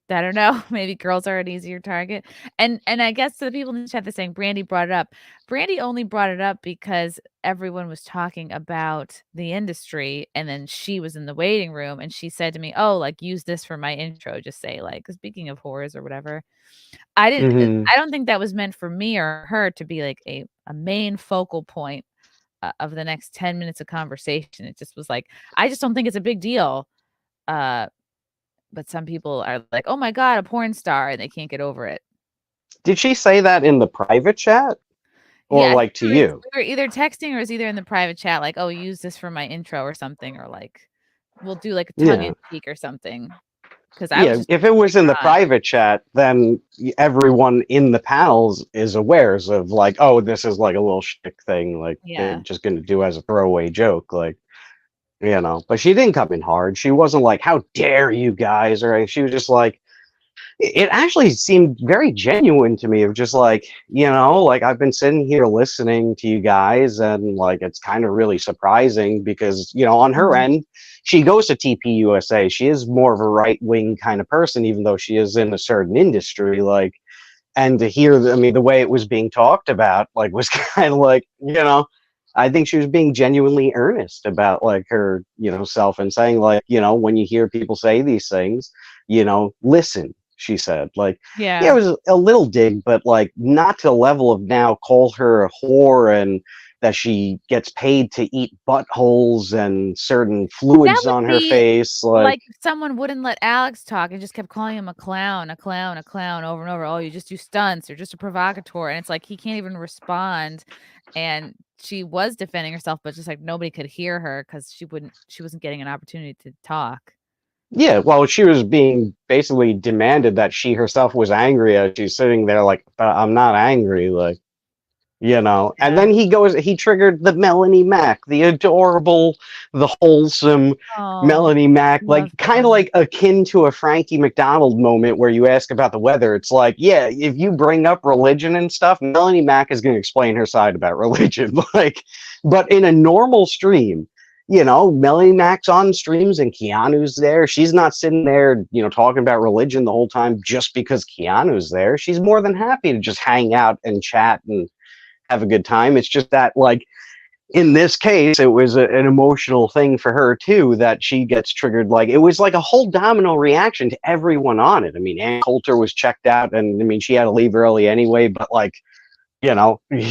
D: I don't know. Maybe girls are an easier target. And I guess to the people in the chat that's saying Brandy brought it up. Brandy only brought it up because everyone was talking about the industry, and then she was in the waiting room and she said to me, "Oh, like, use this for my intro." Just say, like, speaking of whores or whatever. I don't think that was meant for me or her to be like a main focal point of the next 10 minutes of conversation. It just was like, I just don't think it's a big deal. But some people are like, "Oh my God, a porn star," and they can't get over it.
E: Did she say that in the private chat? Or
D: Yeah,
E: like to you?
D: We were either texting or it was either in the private chat, like, "Oh, use this for my intro," or something, or like, we'll do like a tongue in cheek or something. Because
E: if it was in the private chat, then everyone in the panels is aware of like, oh, this is like a little shtick thing, like they're just going to do as a throwaway joke, like, But she didn't come in hard. She wasn't like, "How dare you guys?" Or she was just like, it actually seemed very genuine to me of just like, like, I've been sitting here listening to you guys and like, it's kind of really surprising because, on her end, she goes to TPUSA. She is more of a right-wing kind of person, even though she is in a certain industry, like, and to hear, the way it was being talked about, like, was kind of like, I think she was being genuinely earnest about like her, self and saying like, when you hear people say these things, listen. She said, like, it was a little dig, but like not to the level of now call her a whore and that she gets paid to eat buttholes and certain fluids on her face.
D: Like if someone wouldn't let Alex talk and just kept calling him a clown over and over. "Oh, you just do stunts. You're just a provocateur." And it's like he can't even respond. And she was defending herself, but just like nobody could hear her because she wasn't getting an opportunity to talk.
E: Yeah, well, she was being basically demanded that she herself was angry as she's sitting there like, "But I'm not angry," like, And then he triggered the Melanie Mac, the adorable, the wholesome Melanie Mac, like kind of like akin to a Frankie McDonald moment where you ask about the weather. It's like, yeah, if you bring up religion and stuff, Melanie Mac is going to explain her side about religion, like, but in a normal stream. Melanie Mac's on streams and Keanu's there. She's not sitting there, talking about religion the whole time just because Keanu's there. She's more than happy to just hang out and chat and have a good time. It's just that, like, in this case, it was an emotional thing for her too, that she gets triggered. Like, it was like a whole domino reaction to everyone on it. Ann Coulter was checked out, and she had to leave early anyway, but like,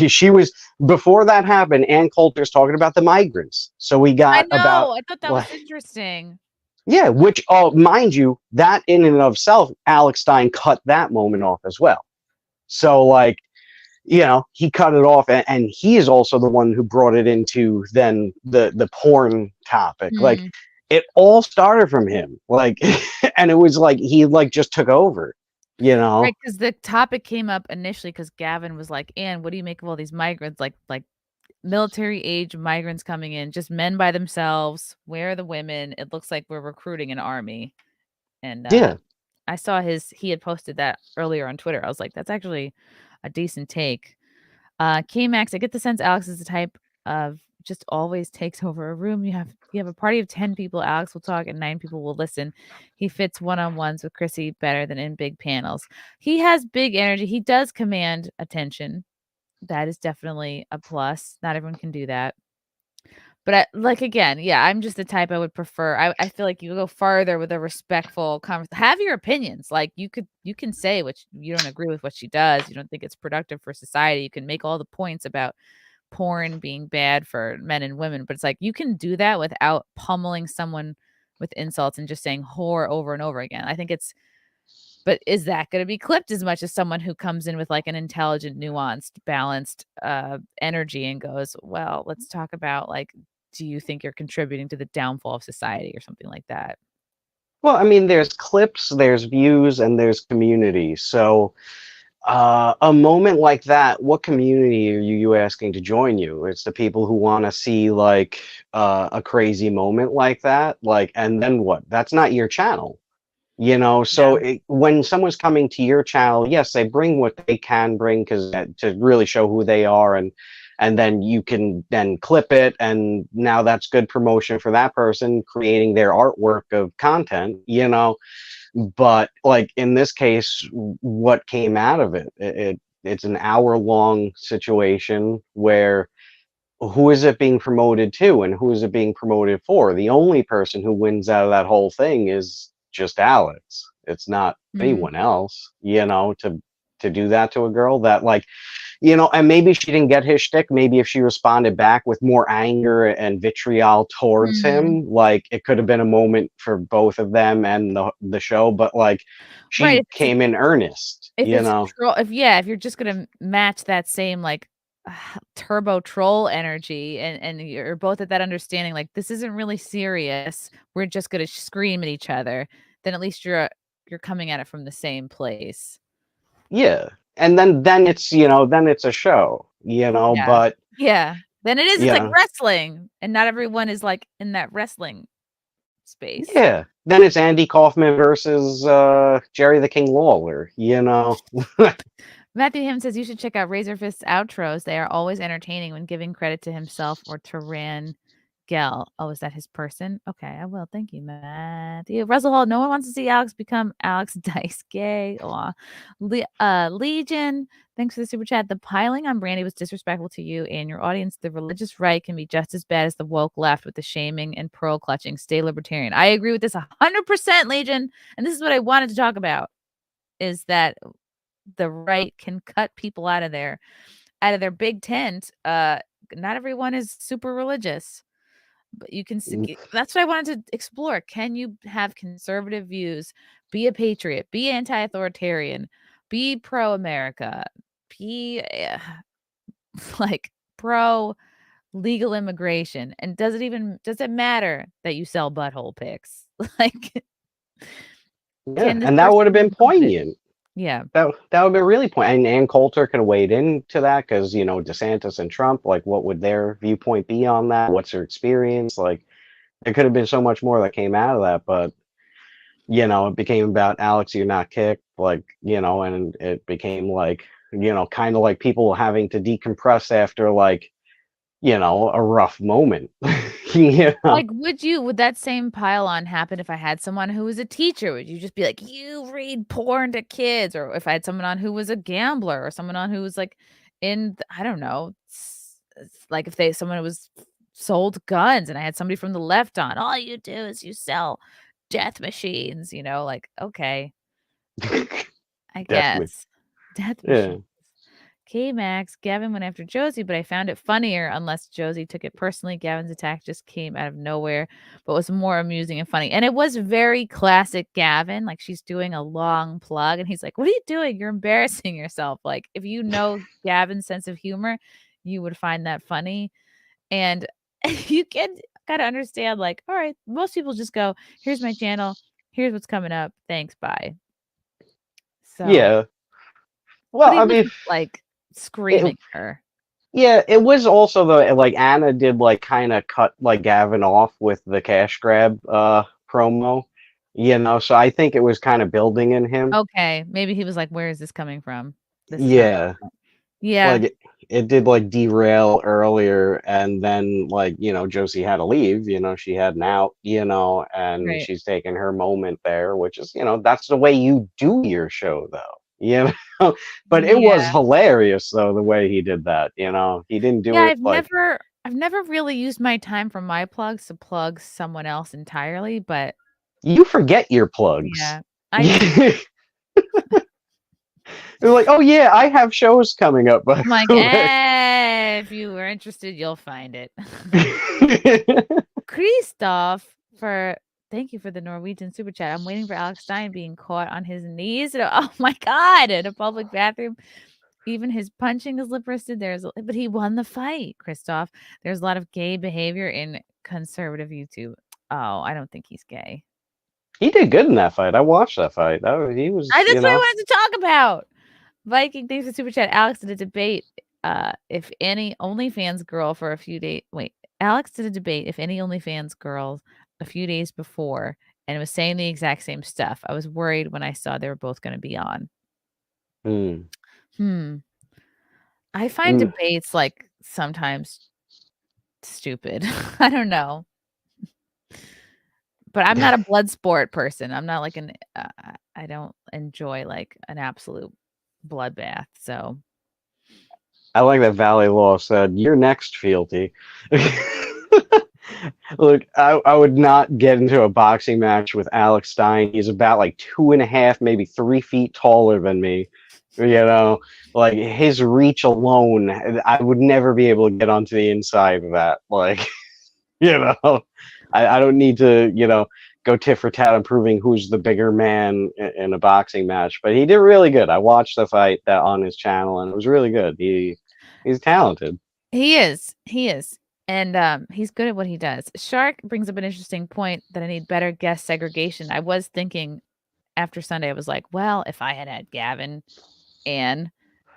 E: she was, before that happened, Ann Coulter's talking about the migrants. So we got
D: I
E: about,
D: thought that was interesting.
E: Yeah, which, mind you, that in and of itself, Alex Stein cut that moment off as well. So like, he cut it off, and he is also the one who brought it into then the porn topic. Like, it all started from him, like, and it was like he like just took over.
D: Right, because the topic came up initially because Gavin was like, "Ann, what do you make of all these migrants, like military age migrants coming in, just men by themselves? Where are the women? It looks like we're recruiting an army." And I saw he had posted that earlier on Twitter. I was like, that's actually a decent take. K-Max, I get the sense Alex is the type of just always takes over a room. You have a party of 10 people, Alex will talk and 9 people will listen. He fits one-on-ones with Chrissy better than in big panels. He has big energy. He does command attention. That is definitely a plus. Not everyone can do that. But again, yeah, I'm just the type I would prefer. I feel like you go farther with a respectful conversation. Have your opinions. Like you can say what you don't agree with what she does. You don't think it's productive for society. You can make all the points about porn being bad for men and women, but it's like you can do that without pummeling someone with insults and just saying whore over and over again. I think but is that going to be clipped as much as someone who comes in with like an intelligent, nuanced, balanced energy and goes, well, let's talk about like, do you think you're contributing to the downfall of society or something like that?
E: Well, I mean, there's clips, there's views, and there's community. So a moment like that, what community are you asking to join you? It's the people who want to see like a crazy moment like that. Like, and then what? That's not your channel. So when someone's coming to your channel, yes, they bring what they can bring because to really show who they are, and then you can then clip it, and now that's good promotion for that person creating their artwork of content. But like in this case, what came out of it's an hour-long situation where who is it being promoted to and who is it being promoted for? The only person who wins out of that whole thing is just Alex. It's not anyone else, to do that to a girl that like, and maybe she didn't get his shtick. Maybe if she responded back with more anger and vitriol towards him, like it could have been a moment for both of them and the show, but like she came in earnest,
D: if you're just gonna match that same like turbo troll energy and you're both at that understanding like this isn't really serious, we're just gonna scream at each other, then at least you're coming at it from the same place.
E: And then it's a show, but
D: then it is, it's like wrestling, and not everyone is like in that wrestling space.
E: Then it's Andy Kaufman versus Jerry the King Lawler.
D: Matthew Ham says you should check out Razorfist's outros. They are always entertaining when giving credit to himself or to Rangel. Oh, is that his person? Okay, I will. Thank you, Matthew. Russell Hall, no one wants to see Alex become Alex Dice gay. Legion, thanks for the super chat. The piling on Brandy was disrespectful to you and your audience. The religious right can be just as bad as the woke left with the shaming and pearl clutching. Stay libertarian. I agree with this 100%, Legion. And this is what I wanted to talk about, is that the right can cut people out of their big tent. Not everyone is super religious, but you can see that's what I wanted to explore. Can you have conservative views, be a patriot, be anti-authoritarian, be pro-America, be like pro legal immigration, and does it matter that you sell butthole pics? Like
E: and that would have been poignant.
D: Yeah,
E: that would be really poignant. And Ann Coulter could have weighed into that because DeSantis and Trump, like, what would their viewpoint be on that? What's their experience? Like, there could have been so much more that came out of that, but it became about Alex, you're not kicked, like, and it became like, kind of like people having to decompress after like, a rough moment.
D: Like, would that same pile on happen if I had someone who was a teacher? Would you just be like, you read porn to kids? Or if I had someone on who was a gambler, or someone on who was like I don't know, like if someone who was sold guns, and I had somebody from the left on, all you do is you sell death machines, like, okay, I guess. Death machines. K-Max, Gavin went after Josie, but I found it funnier unless Josie took it personally. Gavin's attack just came out of nowhere, but was more amusing and funny. And it was very classic Gavin. Like, she's doing a long plug, and he's like, what are you doing? You're embarrassing yourself. Like, if you know Gavin's sense of humor, you would find that funny. And you gotta understand, like, all right, most people just go, here's my channel, here's what's coming up, thanks, bye. So
E: well, I mean,
D: like screaming her.
E: Yeah, it was also like Anna did like kind of cut like Gavin off with the cash grab promo, so I think it was kind of building in him.
D: Okay, maybe he was like, where is this coming from?
E: Yeah.
D: Like,
E: it did like derail earlier, and then like Josie had to leave. She had an out. And
D: Right.
E: she's taking her moment there, which is that's the way you do your show, though. you know. But it was
D: Yeah.
E: hilarious though the way he did that. He didn't do
D: Yeah,
E: it like
D: I've never really used my time from my plugs to plug someone else entirely, but
E: you forget your plugs.
D: yeah, I do.
E: They're like, oh yeah, I have shows coming up. By
D: I'm like,
E: the way.
D: if you were interested, you'll find it. Christoph, thank you for the Norwegian super chat. I'm waiting for Alex Stein being caught on his knees. Oh my god, in a public bathroom. Even his punching is lip wristed. But he won the fight, Christoph. There's a lot of gay behavior in conservative YouTube. Oh, I don't think he's gay.
E: He did good in that fight. I watched that fight. He was.
D: That's what I wanted to talk about. Viking, thanks for super chat. Alex did a debate. If any OnlyFans girl for a few days. Wait, Alex did a debate. If any OnlyFans girls a few days before, and it was saying the exact same stuff. I was worried when I saw they were both going to be on. I find debates like sometimes stupid. I don't know. But I'm not a blood sport person. I'm not like I don't enjoy like an absolute bloodbath. So
E: I like that Valley Law said, "You're next, Fealty." Look, I would not get into a boxing match with Alex Stein. He's about like 2.5, maybe 3 feet taller than me. Like his reach alone, I would never be able to get onto the inside of that. Like, I don't need to, go tit for tat on proving who's the bigger man in a boxing match. But he did really good. I watched the fight on his channel, and it was really good. He's talented.
D: He is. And he's good at what he does. Shark brings up an interesting point that I need better guest segregation. I was thinking after Sunday, I was like, well, if I had Gavin, Anne,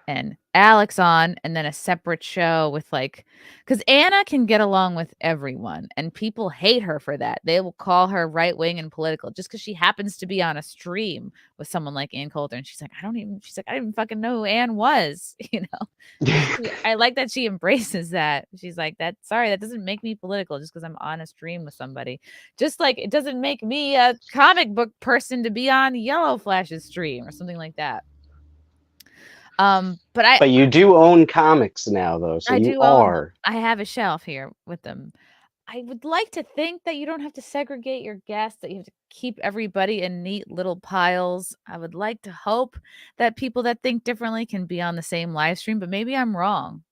D: and Alex on, and then a separate show with because Anna can get along with everyone, and people hate her for that. They will call her right wing and political just because she happens to be on a stream with someone like Ann Coulter, and she's like, I didn't even fucking know who Ann was. I like that she embraces that. She's like, that doesn't make me political just because I'm on a stream with somebody. Just like it doesn't make me a comic book person to be on Yellow Flash's stream or something like that. But
E: you do own comics now, though, so
D: I have a shelf here with them. I would like to think that you don't have to segregate your guests, that you have to keep everybody in neat little piles. I would like to hope that people that think differently can be on the same live stream, but maybe I'm wrong.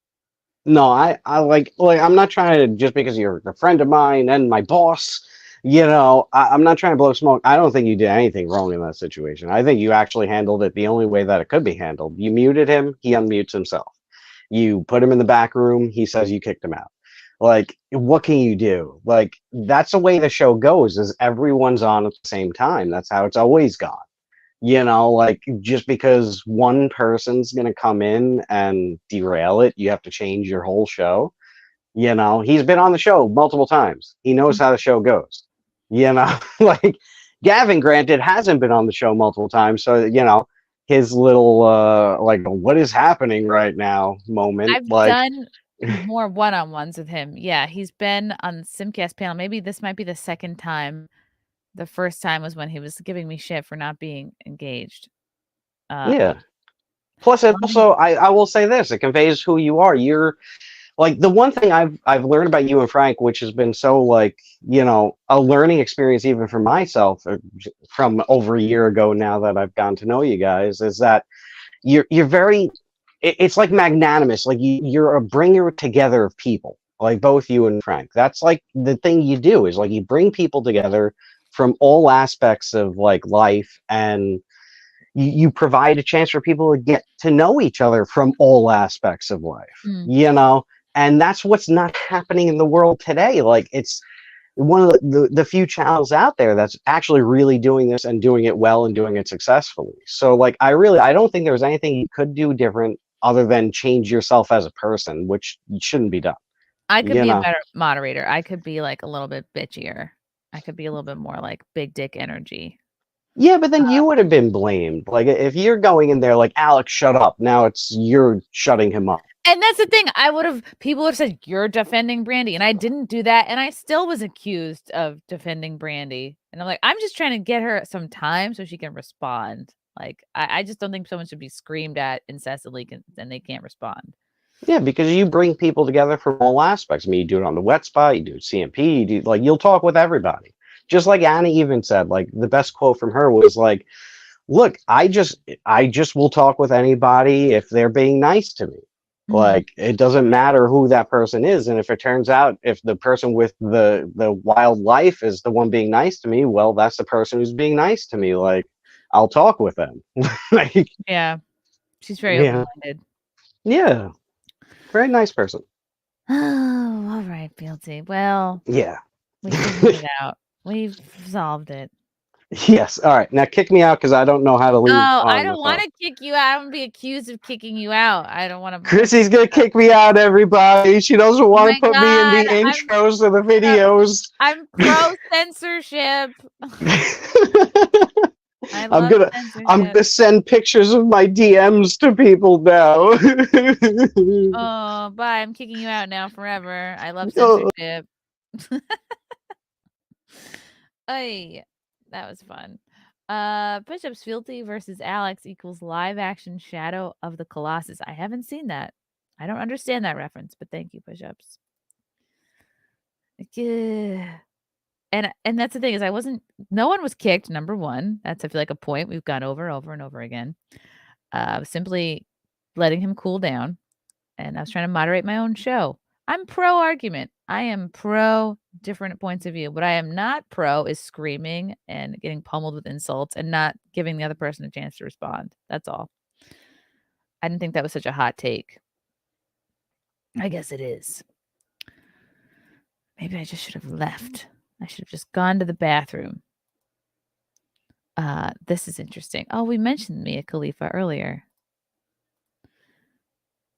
E: No, I like I'm not trying to, just because you're a friend of mine and my boss, I'm not trying to blow smoke. I don't think you did anything wrong in that situation. I think you actually handled it the only way that it could be handled. You muted him, he unmutes himself. You put him in the back room, he says you kicked him out. Like, what can you do? Like, that's the way the show goes, is everyone's on at the same time. That's how it's always gone. Like, just because one person's going to come in and derail it, you have to change your whole show. He's been on the show multiple times. He knows how the show goes. Like Gavin, granted, hasn't been on the show multiple times. So, his little, what is happening right now moment.
D: I've done more one-on-ones with him. Yeah, he's been on Simcast panel. Maybe this might be the second time. The first time was when he was giving me shit for not being engaged.
E: Yeah. Plus, also, I will say this: it conveys who you are. You're like, the one thing I've learned about you and Frank, which has been so a learning experience even for myself from over a year ago now that I've gotten to know you guys, is that you're very. It's like magnanimous. Like you're a bringer together of people. Like both you and Frank. That's like the thing you do, is like you bring people together from all aspects of life, and you provide a chance for people to get to know each other from all aspects of life. And that's what's not happening in the world today. Like, it's one of the few channels out there that's actually really doing this and doing it well and doing it successfully. So I don't think there's anything you could do different other than change yourself as a person, which shouldn't be done.
D: I could be a better moderator. I could be a little bit bitchier. I could be a little bit more big dick energy.
E: Yeah, but then you would have been blamed. Like, if you're going in there Alex, shut up. Now you're shutting him up.
D: And that's the thing. People would have said, you're defending Brandy. And I didn't do that. And I still was accused of defending Brandy. And I'm like, I'm just trying to get her some time so she can respond. Like, I just don't think someone should be screamed at incessantly and they can't respond.
E: Yeah, because you bring people together from all aspects. I mean, you do it on the wet spot, you do CMP, you do, like, you'll talk with everybody. Just like Anna even said, like, the best quote from her was like, look, I just will talk with anybody if they're being nice to me. Like, it doesn't matter who that person is. And if it turns out if the person with the wildlife is the one being nice to me, well, that's the person who's being nice to me. Like, I'll talk with them. Like,
D: yeah. She's very open-minded.
E: Yeah. Very nice person.
D: Oh, all right, Fieldsy. Well,
E: yeah.
D: We figured it out. We've solved it.
E: Yes. All right. Now kick me out because I don't know how to leave.
D: Oh, I don't want to kick you out. I'm going to be accused of kicking you out. I don't want to.
E: Chrissy's going to kick me out, everybody. She doesn't want to put me in the intros of the videos.
D: I'm pro censorship.
E: I'm gonna send pictures of my DMs to people now.
D: Oh, bye. I'm kicking you out now forever. I love censorship. Hey, that was fun. Bishop's Fealty versus Alex equals live action Shadow of the Colossus. I haven't seen that. I don't understand that reference, but thank you, Bishops. And that's the thing is no one was kicked, number one. That's, I feel like, a point we've gone over and over again. Simply letting him cool down. And I was trying to moderate my own show. I'm pro argument. I am pro different points of view. What I am not pro is screaming and getting pummeled with insults and not giving the other person a chance to respond. That's all. I didn't think that was such a hot take. I guess it is. Maybe I just should have left. I should have just gone to the bathroom. This is interesting. Oh, we mentioned Mia Khalifa earlier.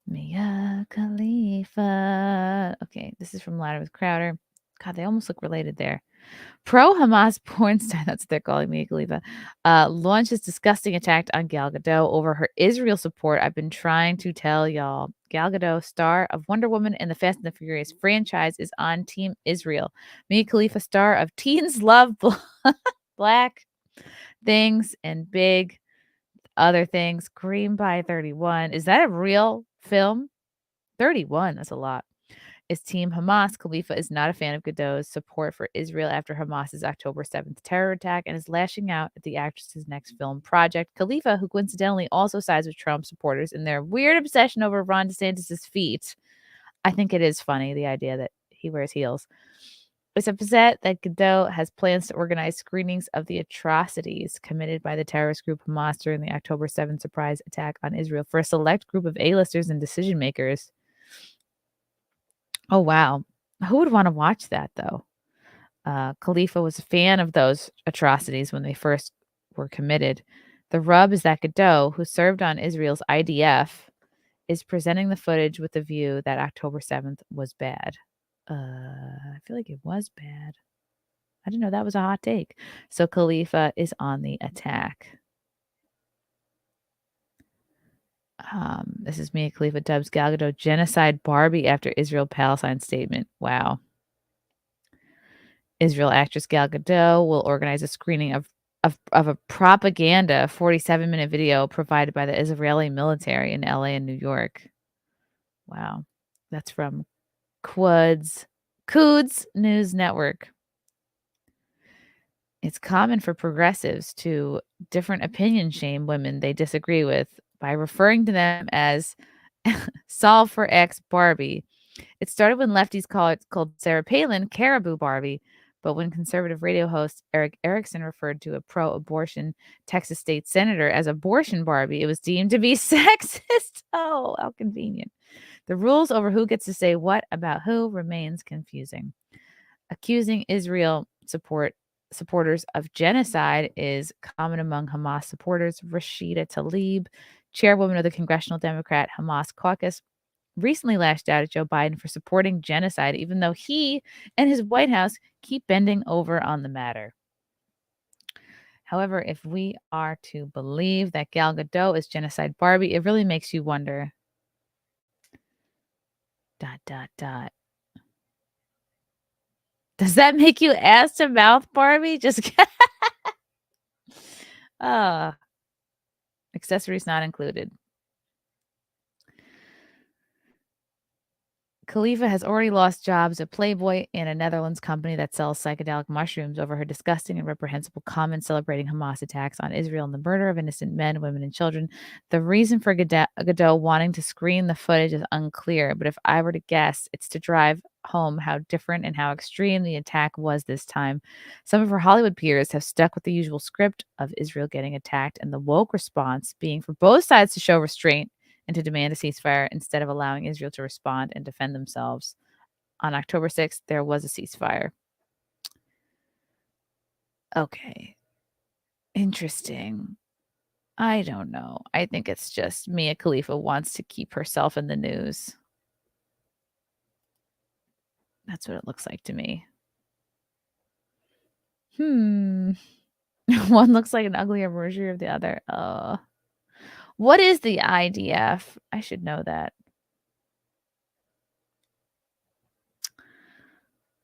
D: Mia Khalifa. Okay, this is from Ladder with Crowder. God, they almost look related there. Pro-Hamas porn star, that's what they're calling Mia Khalifa, launches disgusting attack on Gal Gadot over her Israel support. I've been trying to tell y'all. Gal Gadot, star of Wonder Woman and the Fast and the Furious franchise, is on Team Israel. Mia Khalifa, star of Teens Love Black Things and Big Other Things, Green by 31. Is that a real film? 31, that's a lot. Is Team Hamas. Khalifa is not a fan of Gadot's support for Israel after Hamas's October 7th terror attack and is lashing out at the actress's next film project. Khalifa, who coincidentally also sides with Trump supporters in their weird obsession over Ron DeSantis' feet. I think it is funny, the idea that he wears heels. Is upset that Gadot has plans to organize screenings of the atrocities committed by the terrorist group Hamas during the October 7th surprise attack on Israel for a select group of A-listers and decision makers. Oh, wow. Who would want to watch that, though? Khalifa was a fan of those atrocities when they first were committed. The rub is that Gadot, who served on Israel's IDF, is presenting the footage with the view that October 7th was bad. I feel like it was bad. I didn't know that was a hot take. So Khalifa is on the attack. This is Mia Khalifa dubs Gal Gadot genocide Barbie after Israel-Palestine statement. Wow. Israel actress Gal Gadot will organize a screening of a propaganda 47-minute video provided by the Israeli military in LA and New York. Wow. That's from Quds News Network. It's common for progressives to different opinion shame women they disagree with by referring to them as Solve for X Barbie. It started when lefties called Sarah Palin Caribou Barbie, but when conservative radio host Eric Erickson referred to a pro-abortion Texas state senator as abortion Barbie, it was deemed to be sexist. Oh, how convenient. The rules over who gets to say what about who remains confusing. Accusing Israel supporters of genocide is common among Hamas supporters. Rashida Tlaib, chairwoman of the Congressional Democrat Hamas Caucus, recently lashed out at Joe Biden for supporting genocide, even though he and his White House keep bending over on the matter. However, if we are to believe that Gal Gadot is genocide Barbie, it really makes you wonder, Dot, dot, dot. Does that make you ass to mouth, Barbie? Just accessories not included. Khalifa has already lost jobs at Playboy and a Netherlands company that sells psychedelic mushrooms over her disgusting and reprehensible comments celebrating Hamas attacks on Israel and the murder of innocent men, women, and children. The reason for Gadot wanting to screen the footage is unclear, but if I were to guess, it's to drive home how different and how extreme the attack was this time. Some of her Hollywood peers have stuck with the usual script of Israel getting attacked and the woke response being for both sides to show restraint and to demand a ceasefire instead of allowing Israel to respond and defend themselves. On October 6th, there was a ceasefire. Okay. Interesting. I don't know. I think it's just Mia Khalifa wants to keep herself in the news. That's what it looks like to me. One looks like an uglier version of the other. What is the IDF? I should know that.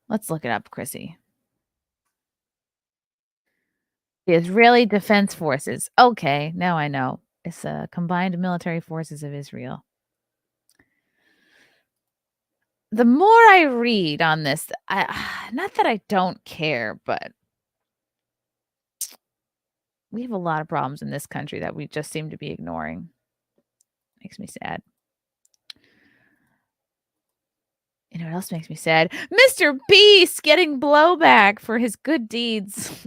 D: Let's look it up, Chrissy. The Israeli Defense Forces. Okay, now I know. It's Combined Military Forces of Israel. The more I read on this, not that I don't care, but we have a lot of problems in this country that we just seem to be ignoring. Makes me sad. You know what else makes me sad? Mr. Beast getting blowback for his good deeds.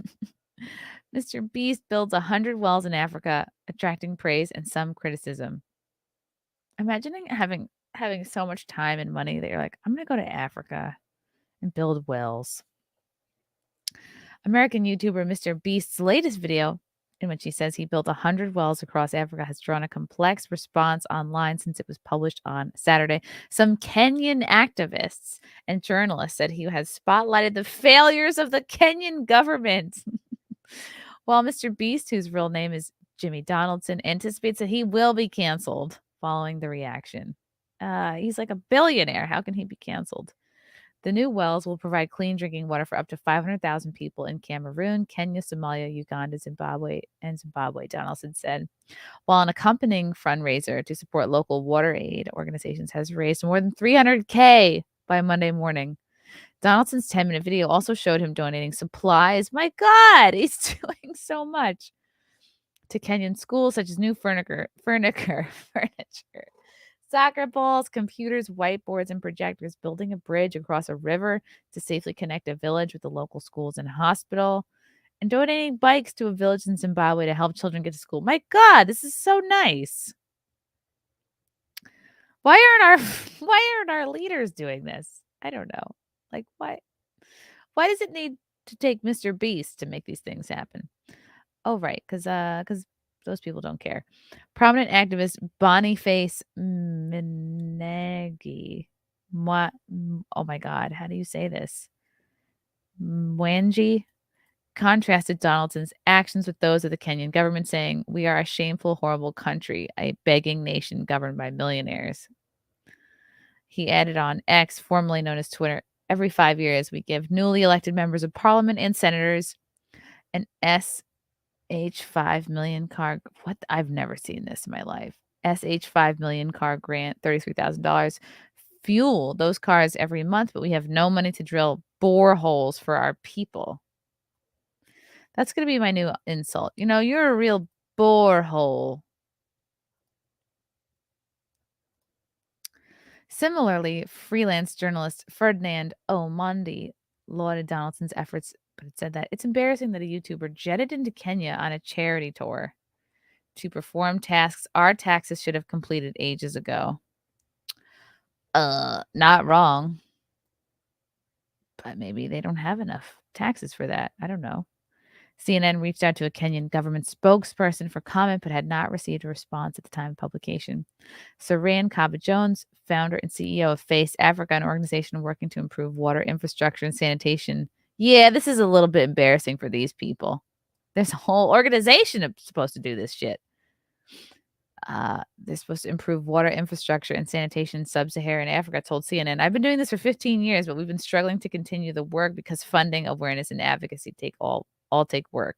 D: Mr. Beast builds 100 wells in Africa, attracting praise and some criticism. Imagining having so much time and money that you're like, I'm going to go to Africa and build wells. American YouTuber Mr. Beast's latest video, in which he says he built 100 wells across Africa, has drawn a complex response online since it was published on Saturday. Some Kenyan activists and journalists said he has spotlighted the failures of the Kenyan government. While Mr. Beast, whose real name is Jimmy Donaldson, anticipates that he will be canceled following the reaction. He's like a billionaire. How can he be canceled? The new wells will provide clean drinking water for up to 500,000 people in Cameroon, Kenya, Somalia, Uganda, Zimbabwe, Donaldson said. While an accompanying fundraiser to support local water aid organizations has raised more than $300K by Monday morning. Donaldson's 10-minute video also showed him donating supplies. My God, he's doing so much. To Kenyan schools, such as new furniture, soccer balls, computers, whiteboards, and projectors, building a bridge across a river to safely connect a village with the local schools and hospital, and donating bikes to a village in Zimbabwe to help children get to school. My God, this is so nice. Why aren't our leaders doing this? I don't know. Like, why does it need to take Mr. Beast to make these things happen? Oh, right, because those people don't care. Prominent activist Boniface Mwangi. Oh my God, how do you say this? Mwangi contrasted Donaldson's actions with those of the Kenyan government, saying, "We are a shameful, horrible country, a begging nation governed by millionaires." He added on X, formerly known as Twitter, "Every 5 years, we give newly elected members of parliament and senators an SH5 million car." What? I've never seen this in my life. SH5 million car grant, $33,000. Fuel those cars every month, but we have no money to drill boreholes for our people. That's going to be my new insult. You know, you're a real borehole. Similarly, freelance journalist Ferdinand Omondi lauded Donaldson's efforts, but it said that it's embarrassing that a YouTuber jetted into Kenya on a charity tour to perform tasks our taxes should have completed ages ago. Not wrong. But maybe they don't have enough taxes for that. I don't know. CNN reached out to a Kenyan government spokesperson for comment, but had not received a response at the time of publication. Saran Kaba-Jones, founder and CEO of Face Africa, an organization working to improve water infrastructure and sanitation. Yeah, this is a little bit embarrassing for these people. There's a whole organization supposed to do this shit. They're supposed to improve water infrastructure and sanitation in sub-Saharan Africa, told CNN. I've been doing this for 15 years, but we've been struggling to continue the work because funding, awareness, and advocacy all take work.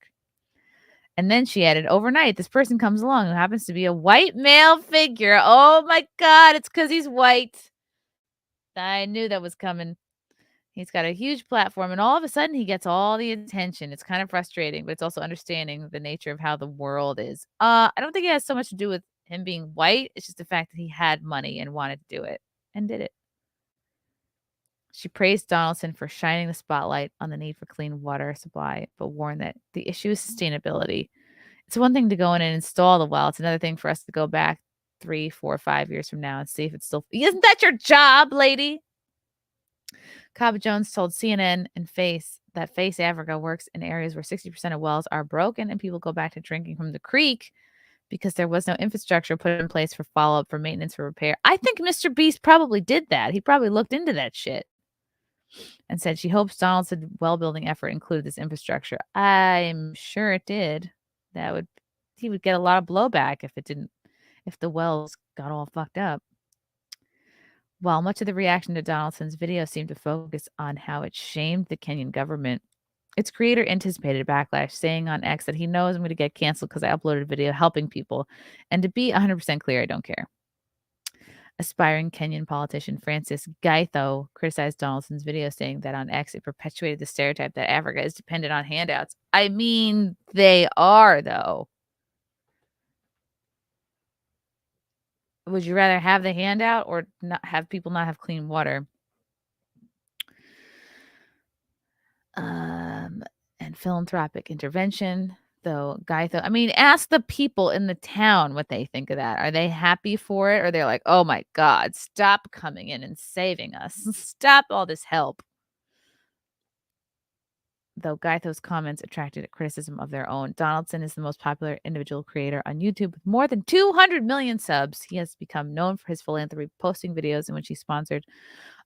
D: And then she added, overnight, this person comes along who happens to be a white male figure. Oh my God, it's because he's white. I knew that was coming. He's got a huge platform, and all of a sudden he gets all the attention. It's kind of frustrating, but it's also understanding the nature of how the world is. I don't think it has so much to do with him being white. It's just the fact that he had money and wanted to do it and did it. She praised Donaldson for shining the spotlight on the need for clean water supply, but warned that the issue is sustainability. It's one thing to go in and install the well. It's another thing for us to go back 3, 4, 5 years from now and see if it's still... Isn't that your job, lady? Caba Jones told CNN and Face that Face Africa works in areas where 60% of wells are broken and people go back to drinking from the creek because there was no infrastructure put in place for follow-up, for maintenance, for repair. I think Mr. Beast probably did that. He probably looked into that shit and said she hopes Donaldson's well-building effort included this infrastructure. I'm sure it did. He would get a lot of blowback if the wells got all fucked up. While much of the reaction to Donaldson's video seemed to focus on how it shamed the Kenyan government, its creator anticipated backlash, saying on X that he knows I'm going to get canceled because I uploaded a video helping people. And to be 100% clear, I don't care. Aspiring Kenyan politician Francis Gaitho criticized Donaldson's video, saying that on X it perpetuated the stereotype that Africa is dependent on handouts. I mean, they are, though. Would you rather have the handout or not have people not have clean water? And philanthropic intervention, though, Gaitho. I mean, ask the people in the town what they think of that. Are they happy for it? Or they're like, oh my God, stop coming in and saving us. Stop all this help. Though Gaitho's comments attracted criticism of their own. Donaldson is the most popular individual creator on YouTube with more than 200 million subs. He has become known for his philanthropy, posting videos in which he sponsored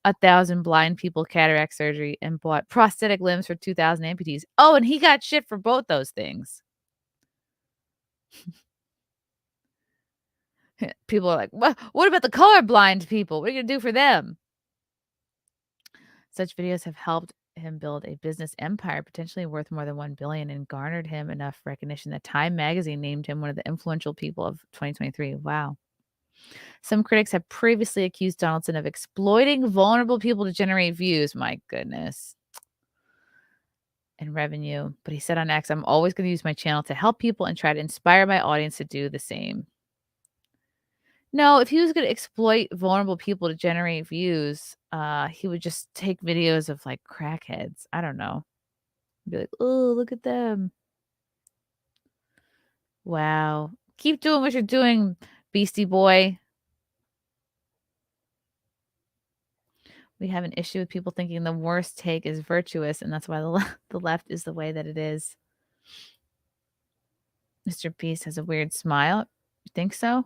D: 1,000 blind people cataract surgery and bought prosthetic limbs for 2,000 amputees. Oh, and he got shit for both those things. People are like, what about the colorblind people? What are you going to do for them? Such videos have helped him build a business empire potentially worth more than $1 billion and garnered him enough recognition that Time magazine named him one of the influential people of 2023. Wow. Some critics have previously accused Donaldson of exploiting vulnerable people to generate views. My goodness. And revenue. But he said on X, I'm always going to use my channel to help people and try to inspire my audience to do the same. No, if he was going to exploit vulnerable people to generate views, he would just take videos of like crackheads. I don't know. Be like, oh, look at them. Wow. Keep doing what you're doing, Beastie Boy. We have an issue with people thinking the worst take is virtuous, and that's why the left is the way that it is. Mr. Beast has a weird smile. You think so?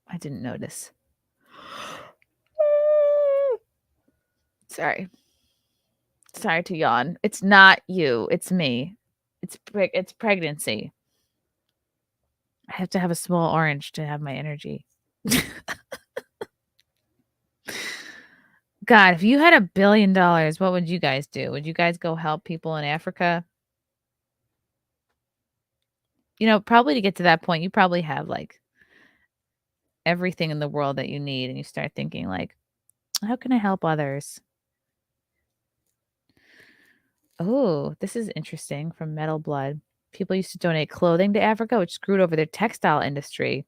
D: I didn't notice. Sorry to yawn. It's not you. It's me. It's pregnancy. I have to have a small orange to have my energy. God, if you had $1 billion, what would you guys do? Would you guys go help people in Africa? You know, probably to get to that point, you probably have like everything in the world that you need, and you start thinking like, how can I help others? Oh, this is interesting from Metal Blood. People used to donate clothing to Africa, which screwed over their textile industry.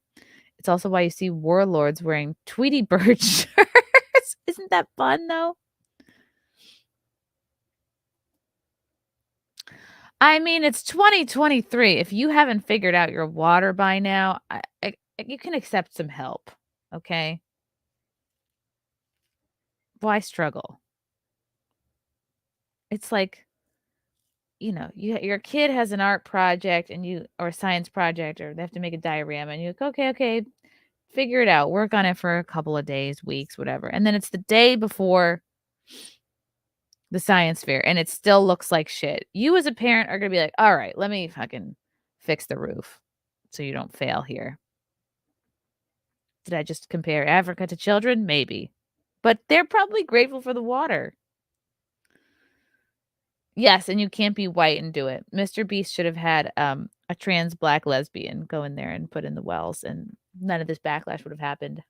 D: It's also why you see warlords wearing Tweety Bird shirts. Isn't that fun, though? I mean, it's 2023. If you haven't figured out your water by now, you can accept some help, okay? Why struggle? It's like, you know, your kid has an art project or a science project, or they have to make a diorama, and you're like, okay, figure it out. Work on it for a couple of days, weeks, whatever. And then it's the day before the science fair, and it still looks like shit. You as a parent are going to be like, all right, let me fucking fix the roof so you don't fail here. Did I just compare Africa to children? Maybe. But they're probably grateful for the water. Yes, and you can't be white and do it. Mr. Beast should have had a trans black lesbian go in there and put in the wells, and none of this backlash would have happened.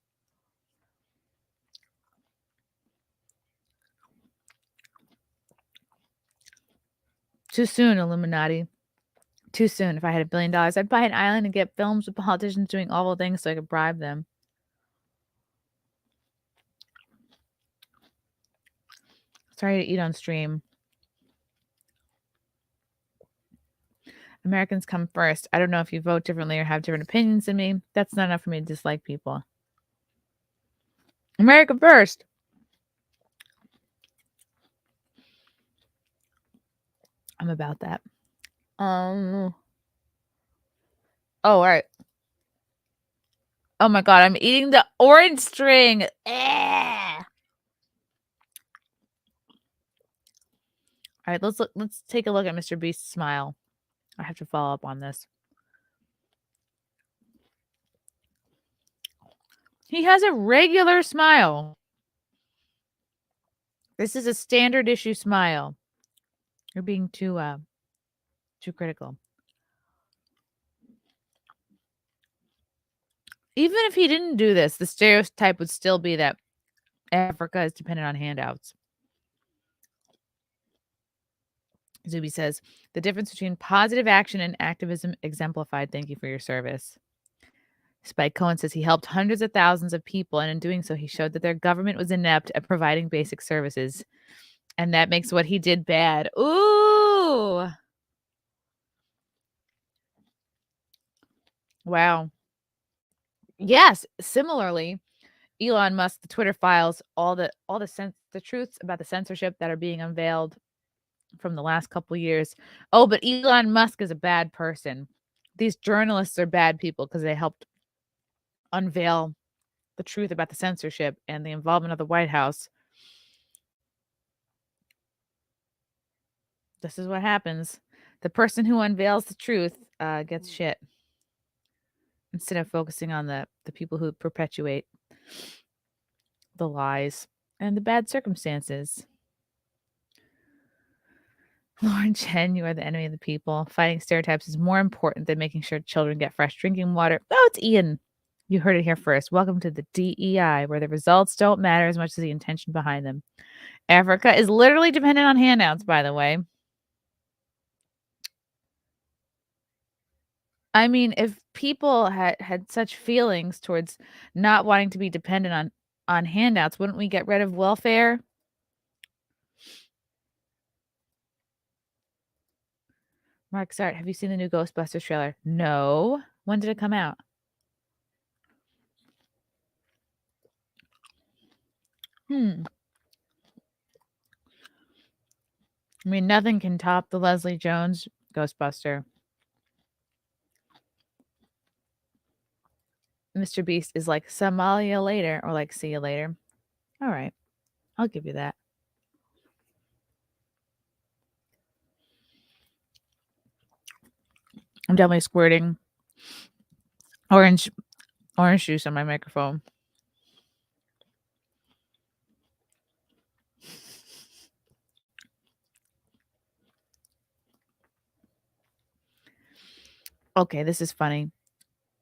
D: Too soon, Illuminati. Too soon. If I had $1 billion, I'd buy an island and get films with politicians doing awful things so I could bribe them. Sorry to eat on stream. Americans come first. I don't know if you vote differently or have different opinions than me. That's not enough for me to dislike people. America first. I'm about that. Oh, all right. Oh my god, I'm eating the orange string. All right, let's take a look at Mr. Beast's smile. I have to follow up on this. He has a regular smile. This is a standard issue smile. You're being too critical. Even if he didn't do this, the stereotype would still be that Africa is dependent on handouts. Zuby says, the difference between positive action and activism exemplified. Thank you for your service. Spike Cohen says he helped hundreds of thousands of people, and in doing so, he showed that their government was inept at providing basic services. And that makes what he did bad. Ooh. Wow. Yes. Similarly, Elon Musk, the Twitter files, all the truths about the censorship that are being unveiled from the last couple years. Oh, but Elon Musk is a bad person. These journalists are bad people because they helped unveil the truth about the censorship and the involvement of the White House. This is what happens. The person who unveils the truth gets shit instead of focusing on the people who perpetuate the lies and the bad circumstances. Lauren Chen, you are the enemy of the people. Fighting stereotypes is more important than making sure children get fresh drinking water. Oh, it's Ian. You heard it here first. Welcome to the DEI, where the results don't matter as much as the intention behind them. Africa is literally dependent on handouts, by the way. I mean, if people had such feelings towards not wanting to be dependent on handouts, wouldn't we get rid of welfare? Mark Sart, have you seen the new Ghostbusters trailer? No. When did it come out? I mean, nothing can top the Leslie Jones Ghostbuster. Mr. Beast is like Somalia later, or like see you later. All right. I'll give you that. I'm definitely squirting orange juice on my microphone. Okay, this is funny.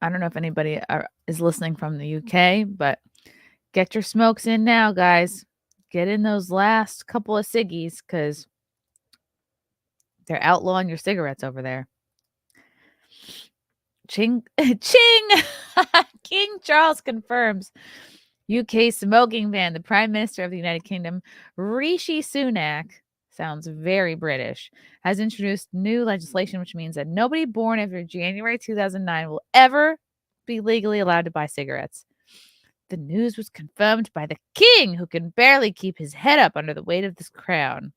D: I don't know if anybody is listening from the UK, but get your smokes in now, guys. Get in those last couple of ciggies because they're outlawing your cigarettes over there. King Charles confirms UK smoking ban. The Prime Minister of the United Kingdom, Rishi Sunak, sounds very British, has introduced new legislation, which means that nobody born after January 2009 will ever be legally allowed to buy cigarettes. The news was confirmed by the king, who can barely keep his head up under the weight of this crown.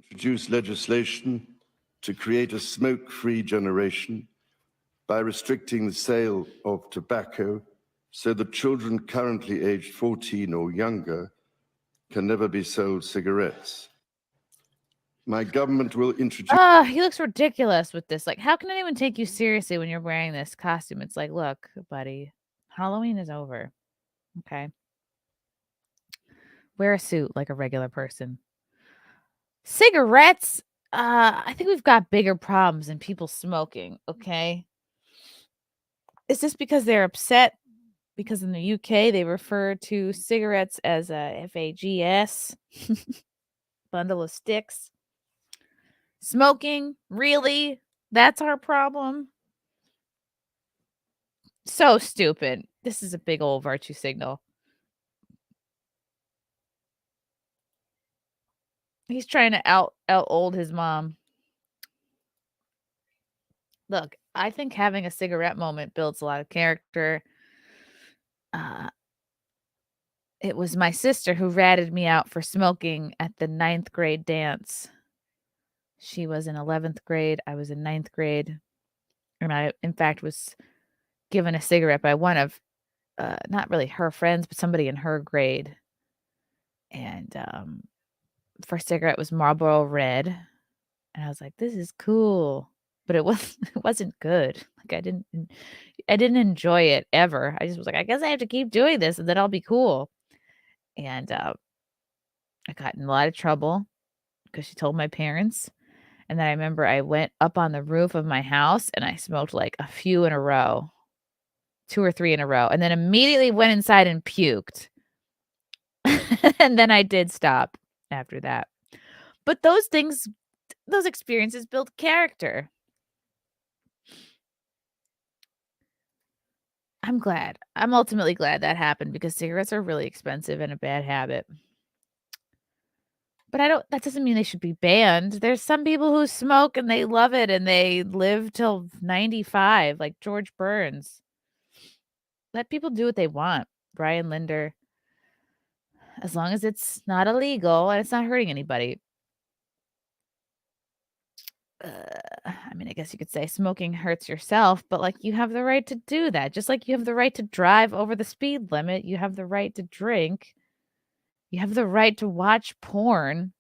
G: Introduce legislation to create a smoke-free generation by restricting the sale of tobacco so that children currently aged 14 or younger can never be sold cigarettes. My government will introduce...
D: He looks ridiculous with this. Like, how can anyone take you seriously when you're wearing this costume? It's like, look, buddy, Halloween is over. Okay. Wear a suit like a regular person. Cigarettes, I think we've got bigger problems than people smoking, okay? Is this because they're upset? Because in the UK, they refer to cigarettes as a FAGS, bundle of sticks. Smoking, really? That's our problem? So stupid. This is a big old virtue signal. He's trying to out old his mom. Look, I think having a cigarette moment builds a lot of character. It was my sister who ratted me out for smoking at the 9th grade dance. She was in 11th grade. I was in 9th grade. And I, in fact, was given a cigarette by one of, not really her friends, but somebody in her grade. And first cigarette was Marlboro Red. And I was like, this is cool. But it wasn't good. Like I didn't enjoy it ever. I just was like, I guess I have to keep doing this and then I'll be cool. And I got in a lot of trouble because she told my parents. And then I remember I went up on the roof of my house and I smoked like a few in a row, 2 or 3 in a row, and then immediately went inside and puked. And then I did stop after that. But those experiences build character. I'm glad. I'm ultimately glad that happened because cigarettes are really expensive and a bad habit. But that doesn't mean they should be banned. There's some people who smoke and they love it and they live till 95, like George Burns. Let people do what they want. Brian Linder. As long as it's not illegal and it's not hurting anybody. I mean, I guess you could say smoking hurts yourself, but like you have the right to do that. Just like you have the right to drive over the speed limit. You have the right to drink. You have the right to watch porn.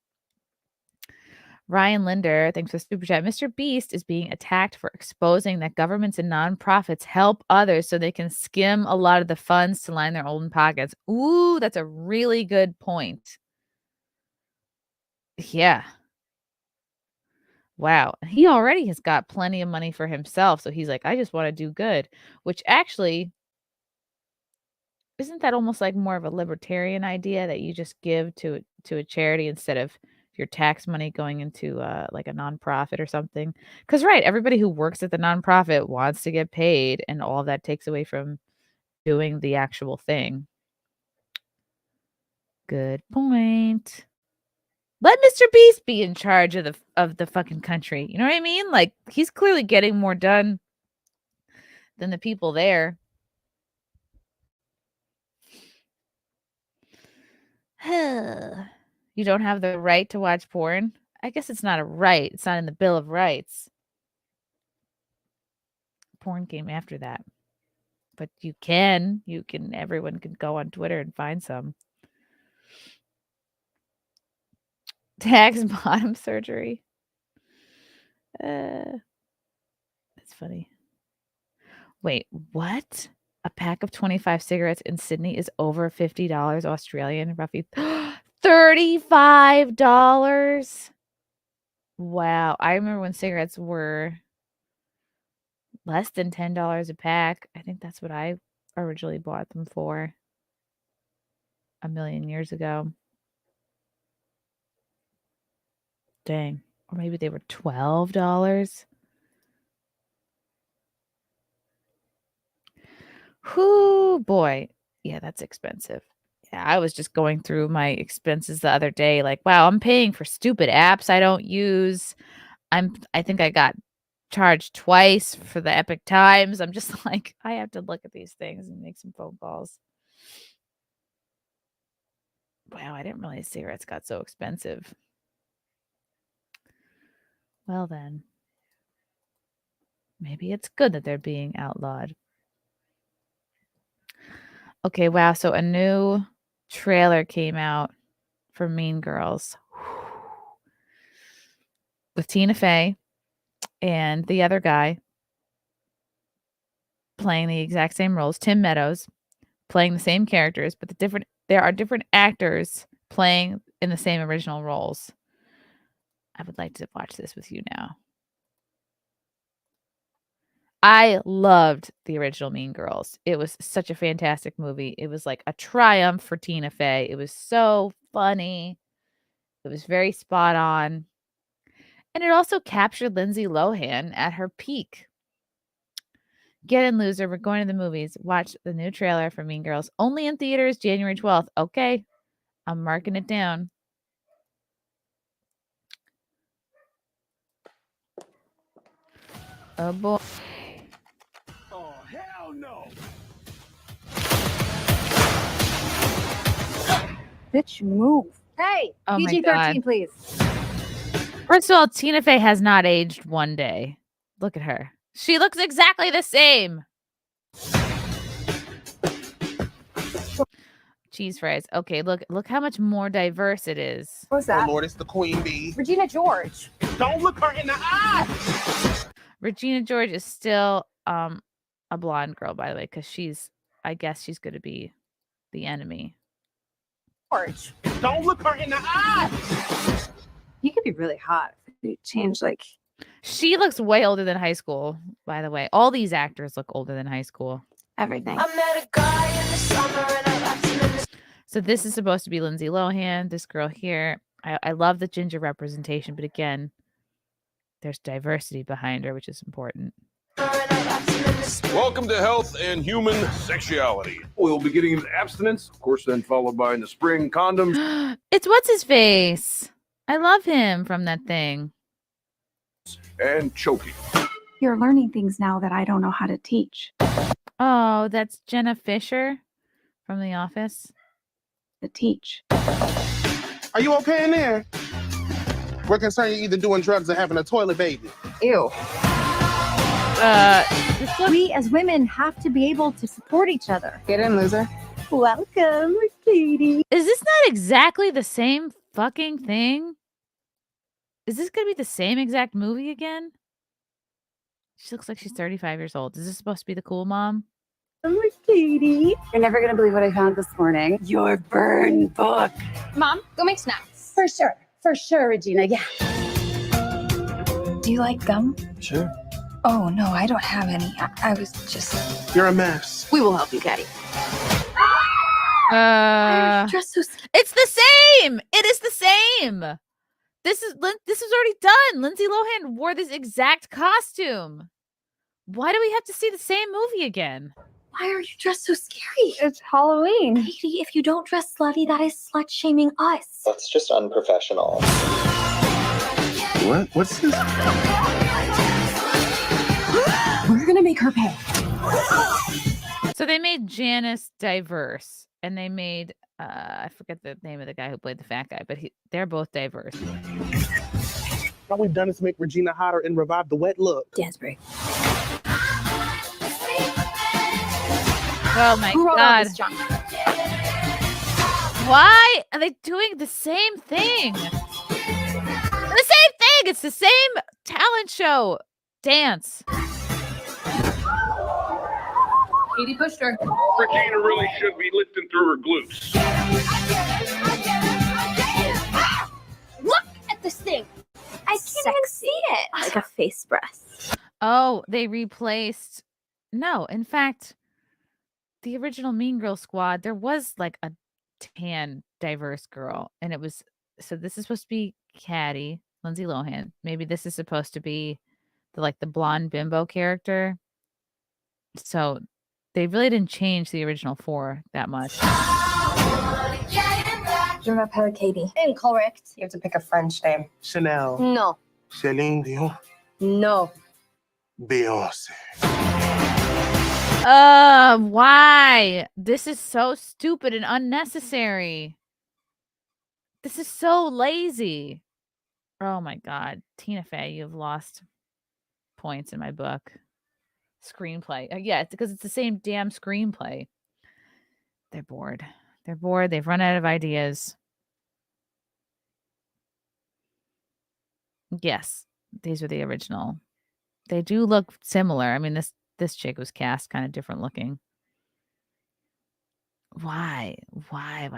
D: Ryan Linder, thanks for the super chat. Mr. Beast is being attacked for exposing that governments and nonprofits help others so they can skim a lot of the funds to line their own pockets. Ooh, that's a really good point. Yeah. Wow. He already has got plenty of money for himself. So he's like, I just want to do good, which actually, isn't that almost like more of a libertarian idea that you just give to a charity instead of your tax money going into like a nonprofit or something? Because right, everybody who works at the nonprofit wants to get paid, and all of that takes away from doing the actual thing. Good point. Let Mr. Beast be in charge of the fucking country. You know what I mean? Like he's clearly getting more done than the people there. You don't have the right to watch porn? I guess it's not a right. It's not in the Bill of Rights. Porn came after that. But everyone can go on Twitter and find some. Tax bottom surgery. That's funny. Wait, what? A pack of 25 cigarettes in Sydney is over $50 Australian, roughly $35. Wow. I remember when cigarettes were less than $10 a pack. I think that's what I originally bought them for a million years ago. Dang. Or maybe they were $12. Whoo, boy. Yeah, that's expensive. Yeah, I was just going through my expenses the other day. Like, wow, I'm paying for stupid apps I don't use. I think I got charged twice for the Epic Times. I'm just like, I have to look at these things and make some phone calls. Wow, I didn't realize cigarettes got so expensive. Well then, maybe it's good that they're being outlawed. Okay, wow. So a new trailer came out from Mean Girls with Tina Fey and the other guy playing the exact same roles, Tim Meadows playing the same characters, but there are different actors playing in the same original roles. I would like to watch this with you now. I loved the original Mean Girls. It was such a fantastic movie. It was like a triumph for Tina Fey. It was so funny. It was very spot on. And it also captured Lindsay Lohan at her peak. Get in, loser. We're going to the movies. Watch the new trailer for Mean Girls. Only in theaters January 12th. Okay. I'm marking it down. Oh, boy.
B: Oh, hell no.
H: Bitch, move. Hey,
D: Oh my
H: PG-13,
D: God.
H: please.
D: First of all, Tina Fey has not aged one day. Look at her. She looks exactly the same. Cheese fries. Okay, look how much more diverse it is.
H: What's that?
B: Oh, Lord, it's the queen bee.
H: Regina George.
B: Don't look her in the eye.
D: Regina George is still a blonde girl, by the way, because I guess she's going to be the enemy.
H: George.
B: Don't look her in the eye.
H: You could be really hot if you change, like...
D: She looks way older than high school, by the way. All these actors look older than high school.
H: everything.
I: I met a guy in the summer and I left him in the
D: So this is supposed to be Lindsay Lohan, this girl here. I love the ginger representation, but again, there's diversity behind her, which is important.
I: summer and I left him in the spring.
J: Welcome to Health and Human Sexuality. We'll be getting into abstinence, of course, then followed by in the spring condoms
D: It's what's his face. I love him from that thing.
J: and choking.
K: You're learning things now that I don't know how to teach.
D: Oh, that's Jenna Fisher from The Office.
K: To teach.
B: Are you okay in there? We're concerned you're either doing drugs or having a toilet baby.
H: Ew.
D: This looks-
K: We as women have to be able to support each other.
H: Get in, loser.
K: Welcome, Katie.
D: Is this not exactly the same fucking thing? Is this going to be the same exact movie again? She looks like she's 35 years old. Is this supposed to be the cool mom?
K: Katie.
H: You're never gonna believe what I found this morning.
K: Your burn book.
H: Mom, go make snacks.
K: For sure, Regina. Yeah.
H: Do you like gum?
B: Sure.
H: Oh, no, I don't have any. I was just...
B: You're a mess.
H: We will help you, Caddy.
K: Dress so scary.
D: It's the same. It is the same. This is already done. Lindsay Lohan wore this exact costume. Why do we have to see the same movie again?
K: Why are you dressed so scary?
H: It's Halloween.
K: Katie, if you don't dress slutty, that is slut shaming us.
L: That's just unprofessional.
B: What? What's this?
K: We're gonna make her pay.
D: So they made Janice diverse, and they made I forget the name of the guy who played the fat guy, but they're both diverse.
B: All we've done is make Regina hotter and revive the wet look.
K: Dance break.
D: Oh my
H: Who wrote all
D: god.
H: this junk?
D: Why are they doing the same thing? The same thing. It's the same talent show. Dance.
H: Katie pushed her.
J: Regina really should be lifting through her glutes.
K: Look at this thing. I can't even see it.
H: Like a face breast.
D: Oh, they replaced. No, in fact, the original Mean Girl squad, there was like a tan diverse girl, and it was so this is supposed to be Caddy, Lindsay Lohan. Maybe this is supposed to be the blonde bimbo character. So they really didn't change the original four that much.
H: Je m'appelle Katie.
K: Incorrect.
H: You have to pick a French name.
B: Chanel.
K: No.
B: Celine Dion.
K: No.
B: Beyonce.
D: Why? This is so stupid and unnecessary. This is so lazy. Oh my god. Tina Fey, you've lost points in my book. Screenplay. Yeah, it's because it's the same damn screenplay. They're bored. They've run out of ideas. Yes, these are the original. They do look similar. I mean, this chick was cast kind of different looking. Why? Why?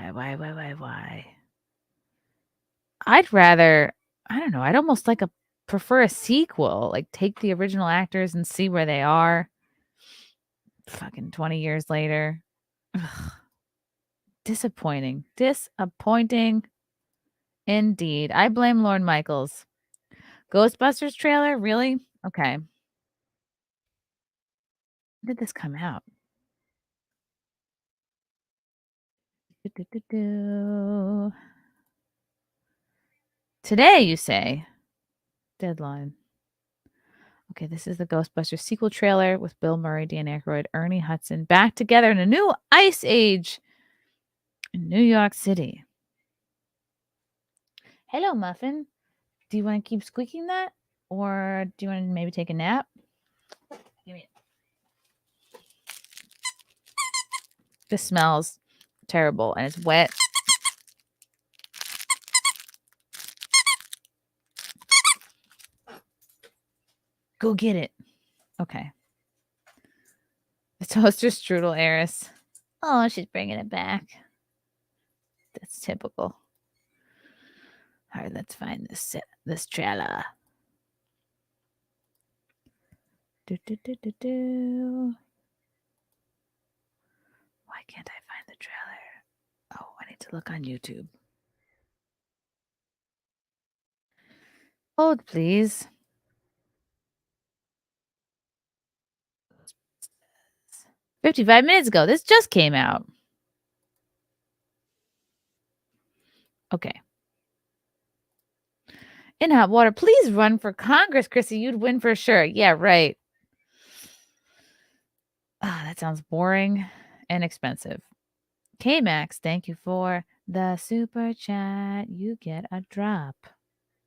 D: I'd rather, I don't know, I'd almost prefer a sequel. Like, take the original actors and see where they are. Fucking 20 years later. Ugh. Disappointing. Indeed. I blame Lorne Michaels. Ghostbusters trailer? Really? Okay. When did this come out? Today, you say? Deadline. Okay, this is the Ghostbusters sequel trailer with Bill Murray, Dan Aykroyd, Ernie Hudson back together in a new ice age in New York City. Hello, Muffin. Do you want to keep squeaking that? Or do you want to maybe take a nap? Give me it. This smells terrible and it's wet. Go get it. Okay. The toaster strudel heiress. Oh, she's bringing it back. That's typical. All right, let's find this trailer. Why can't I find the trailer? Oh, I need to look on YouTube. Hold, please. 55 minutes ago. This just came out. Okay. In hot water. Please run for Congress, Chrissy. You'd win for sure. Yeah, right. That sounds boring and expensive. K-Max, thank you for the super chat. You get a drop.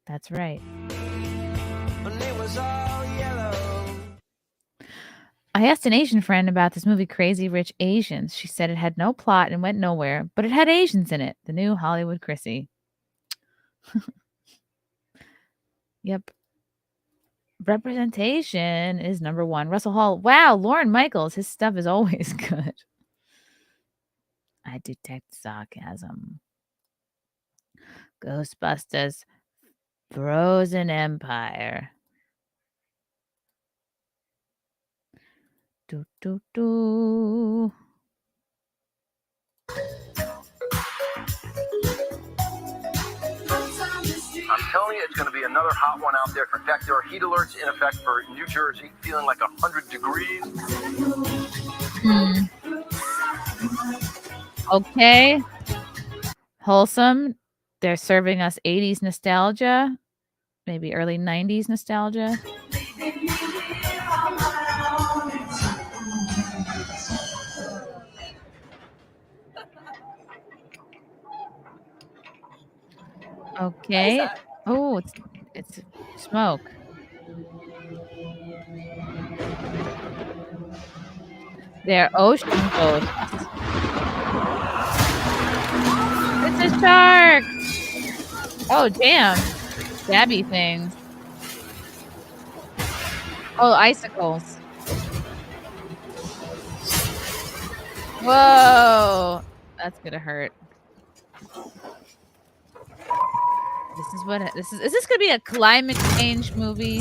D: That's right. I asked an Asian friend about this movie, Crazy Rich Asians. She said it had no plot and went nowhere, but it had Asians in it. The new Hollywood Chrissy. Yep. Representation is number one. Russell Hall. Wow, Lorne Michaels. His stuff is always good. I detect sarcasm. Ghostbusters. Frozen Empire. Do.
L: I'm telling you, it's going to be another hot one out there. In fact, there are heat alerts in effect for New Jersey, feeling like 100 degrees.
D: Okay. Wholesome. They're serving us 80s nostalgia, maybe early 90s nostalgia. Okay. Oh, it's smoke. They're ocean ghosts. It's a shark. Oh, damn. Stabby things. Oh, icicles. Whoa. That's gonna hurt. Is this gonna be a climate change movie?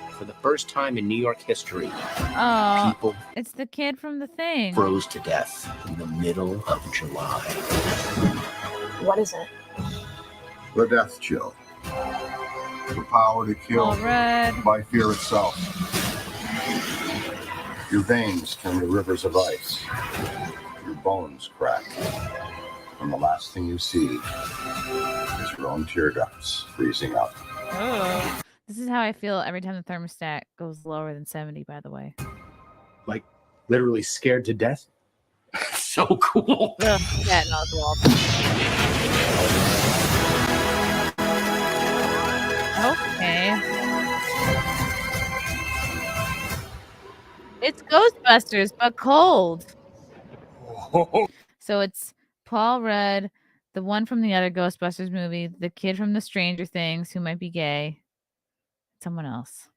M: For the first time in New York history,
D: Oh,
M: people
D: it's the kid from The Thing.
M: froze to death in the middle of July.
K: What is it?
N: The death chill. The power to kill
D: All red.
N: by fear itself. Your veins turn to rivers of ice. Your bones crack. And the last thing you see is your own tear ducts freezing up.
D: Oh. This is how I feel every time the thermostat goes lower than 70, by the way.
M: Like, literally scared to death? So cool.
D: Ugh, that Oswald. Okay. It's Ghostbusters, but cold. So it's Paul Rudd, the one from the other Ghostbusters movie, the kid from the Stranger Things who might be gay, someone else.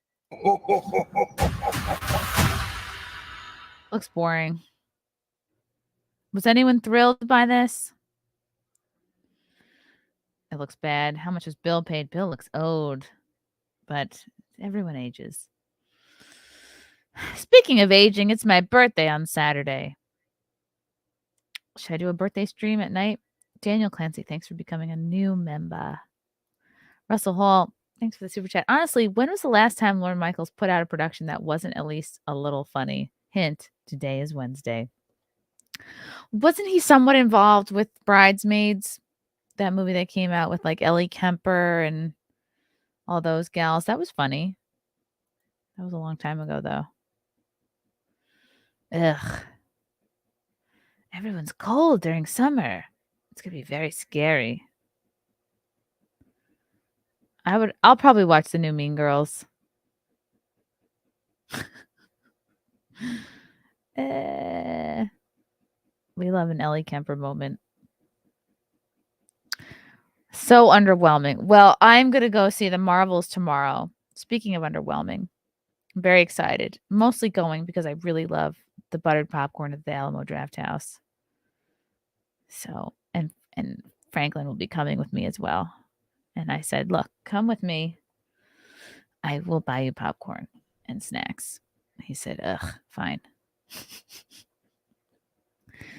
D: Looks boring. Was anyone thrilled by this? It looks bad. How much was Bill paid? Bill looks old, but everyone ages. Speaking of aging, it's my birthday on Saturday. Should I do a birthday stream at night? Daniel Clancy, thanks for becoming a new member. Russell Hall, thanks for the super chat. Honestly, when was the last time Lorne Michaels put out a production that wasn't at least a little funny? Hint, today is Wednesday. Wasn't he somewhat involved with Bridesmaids? That movie that came out with like Ellie Kemper and all those gals. That was funny. That was a long time ago, though. Ugh. Everyone's cold during summer. It's going to be very scary. I'll probably watch the new Mean Girls. We love an Ellie Kemper moment. So underwhelming. Well, I'm going to go see the Marvels tomorrow. Speaking of underwhelming, I'm very excited. Mostly going because I really love the buttered popcorn at the Alamo Drafthouse. So, and Franklin will be coming with me as well. And I said, look, come with me. I will buy you popcorn and snacks. He said, ugh, fine.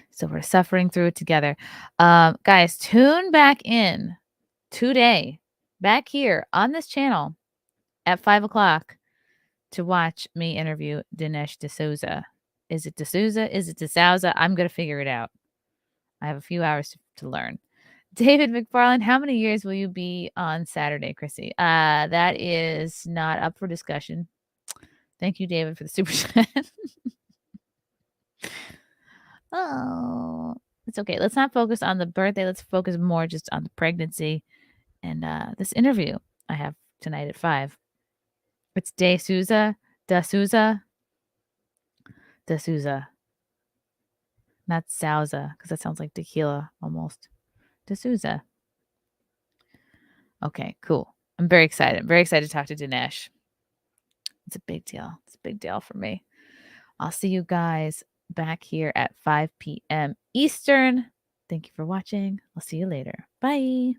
D: So we're suffering through it together. Guys, tune back in today, back here on this channel at 5 o'clock to watch me interview Dinesh D'Souza. Is it D'Souza? Is it D'Souza? I'm going to figure it out. I have a few hours to learn. David McFarland, how many years will you be on Saturday, Chrissy? That is not up for discussion. Thank you, David, for the super chat. Oh, it's okay. Let's not focus on the birthday. Let's focus more just on the pregnancy and this interview I have tonight at 5. It's D'Souza. Not Souza, because that sounds like tequila almost. D'Souza. Okay, cool. I'm very excited. Very excited to talk to Dinesh. It's a big deal. It's a big deal for me. I'll see you guys back here at 5 p.m. Eastern. Thank you for watching. I'll see you later. Bye.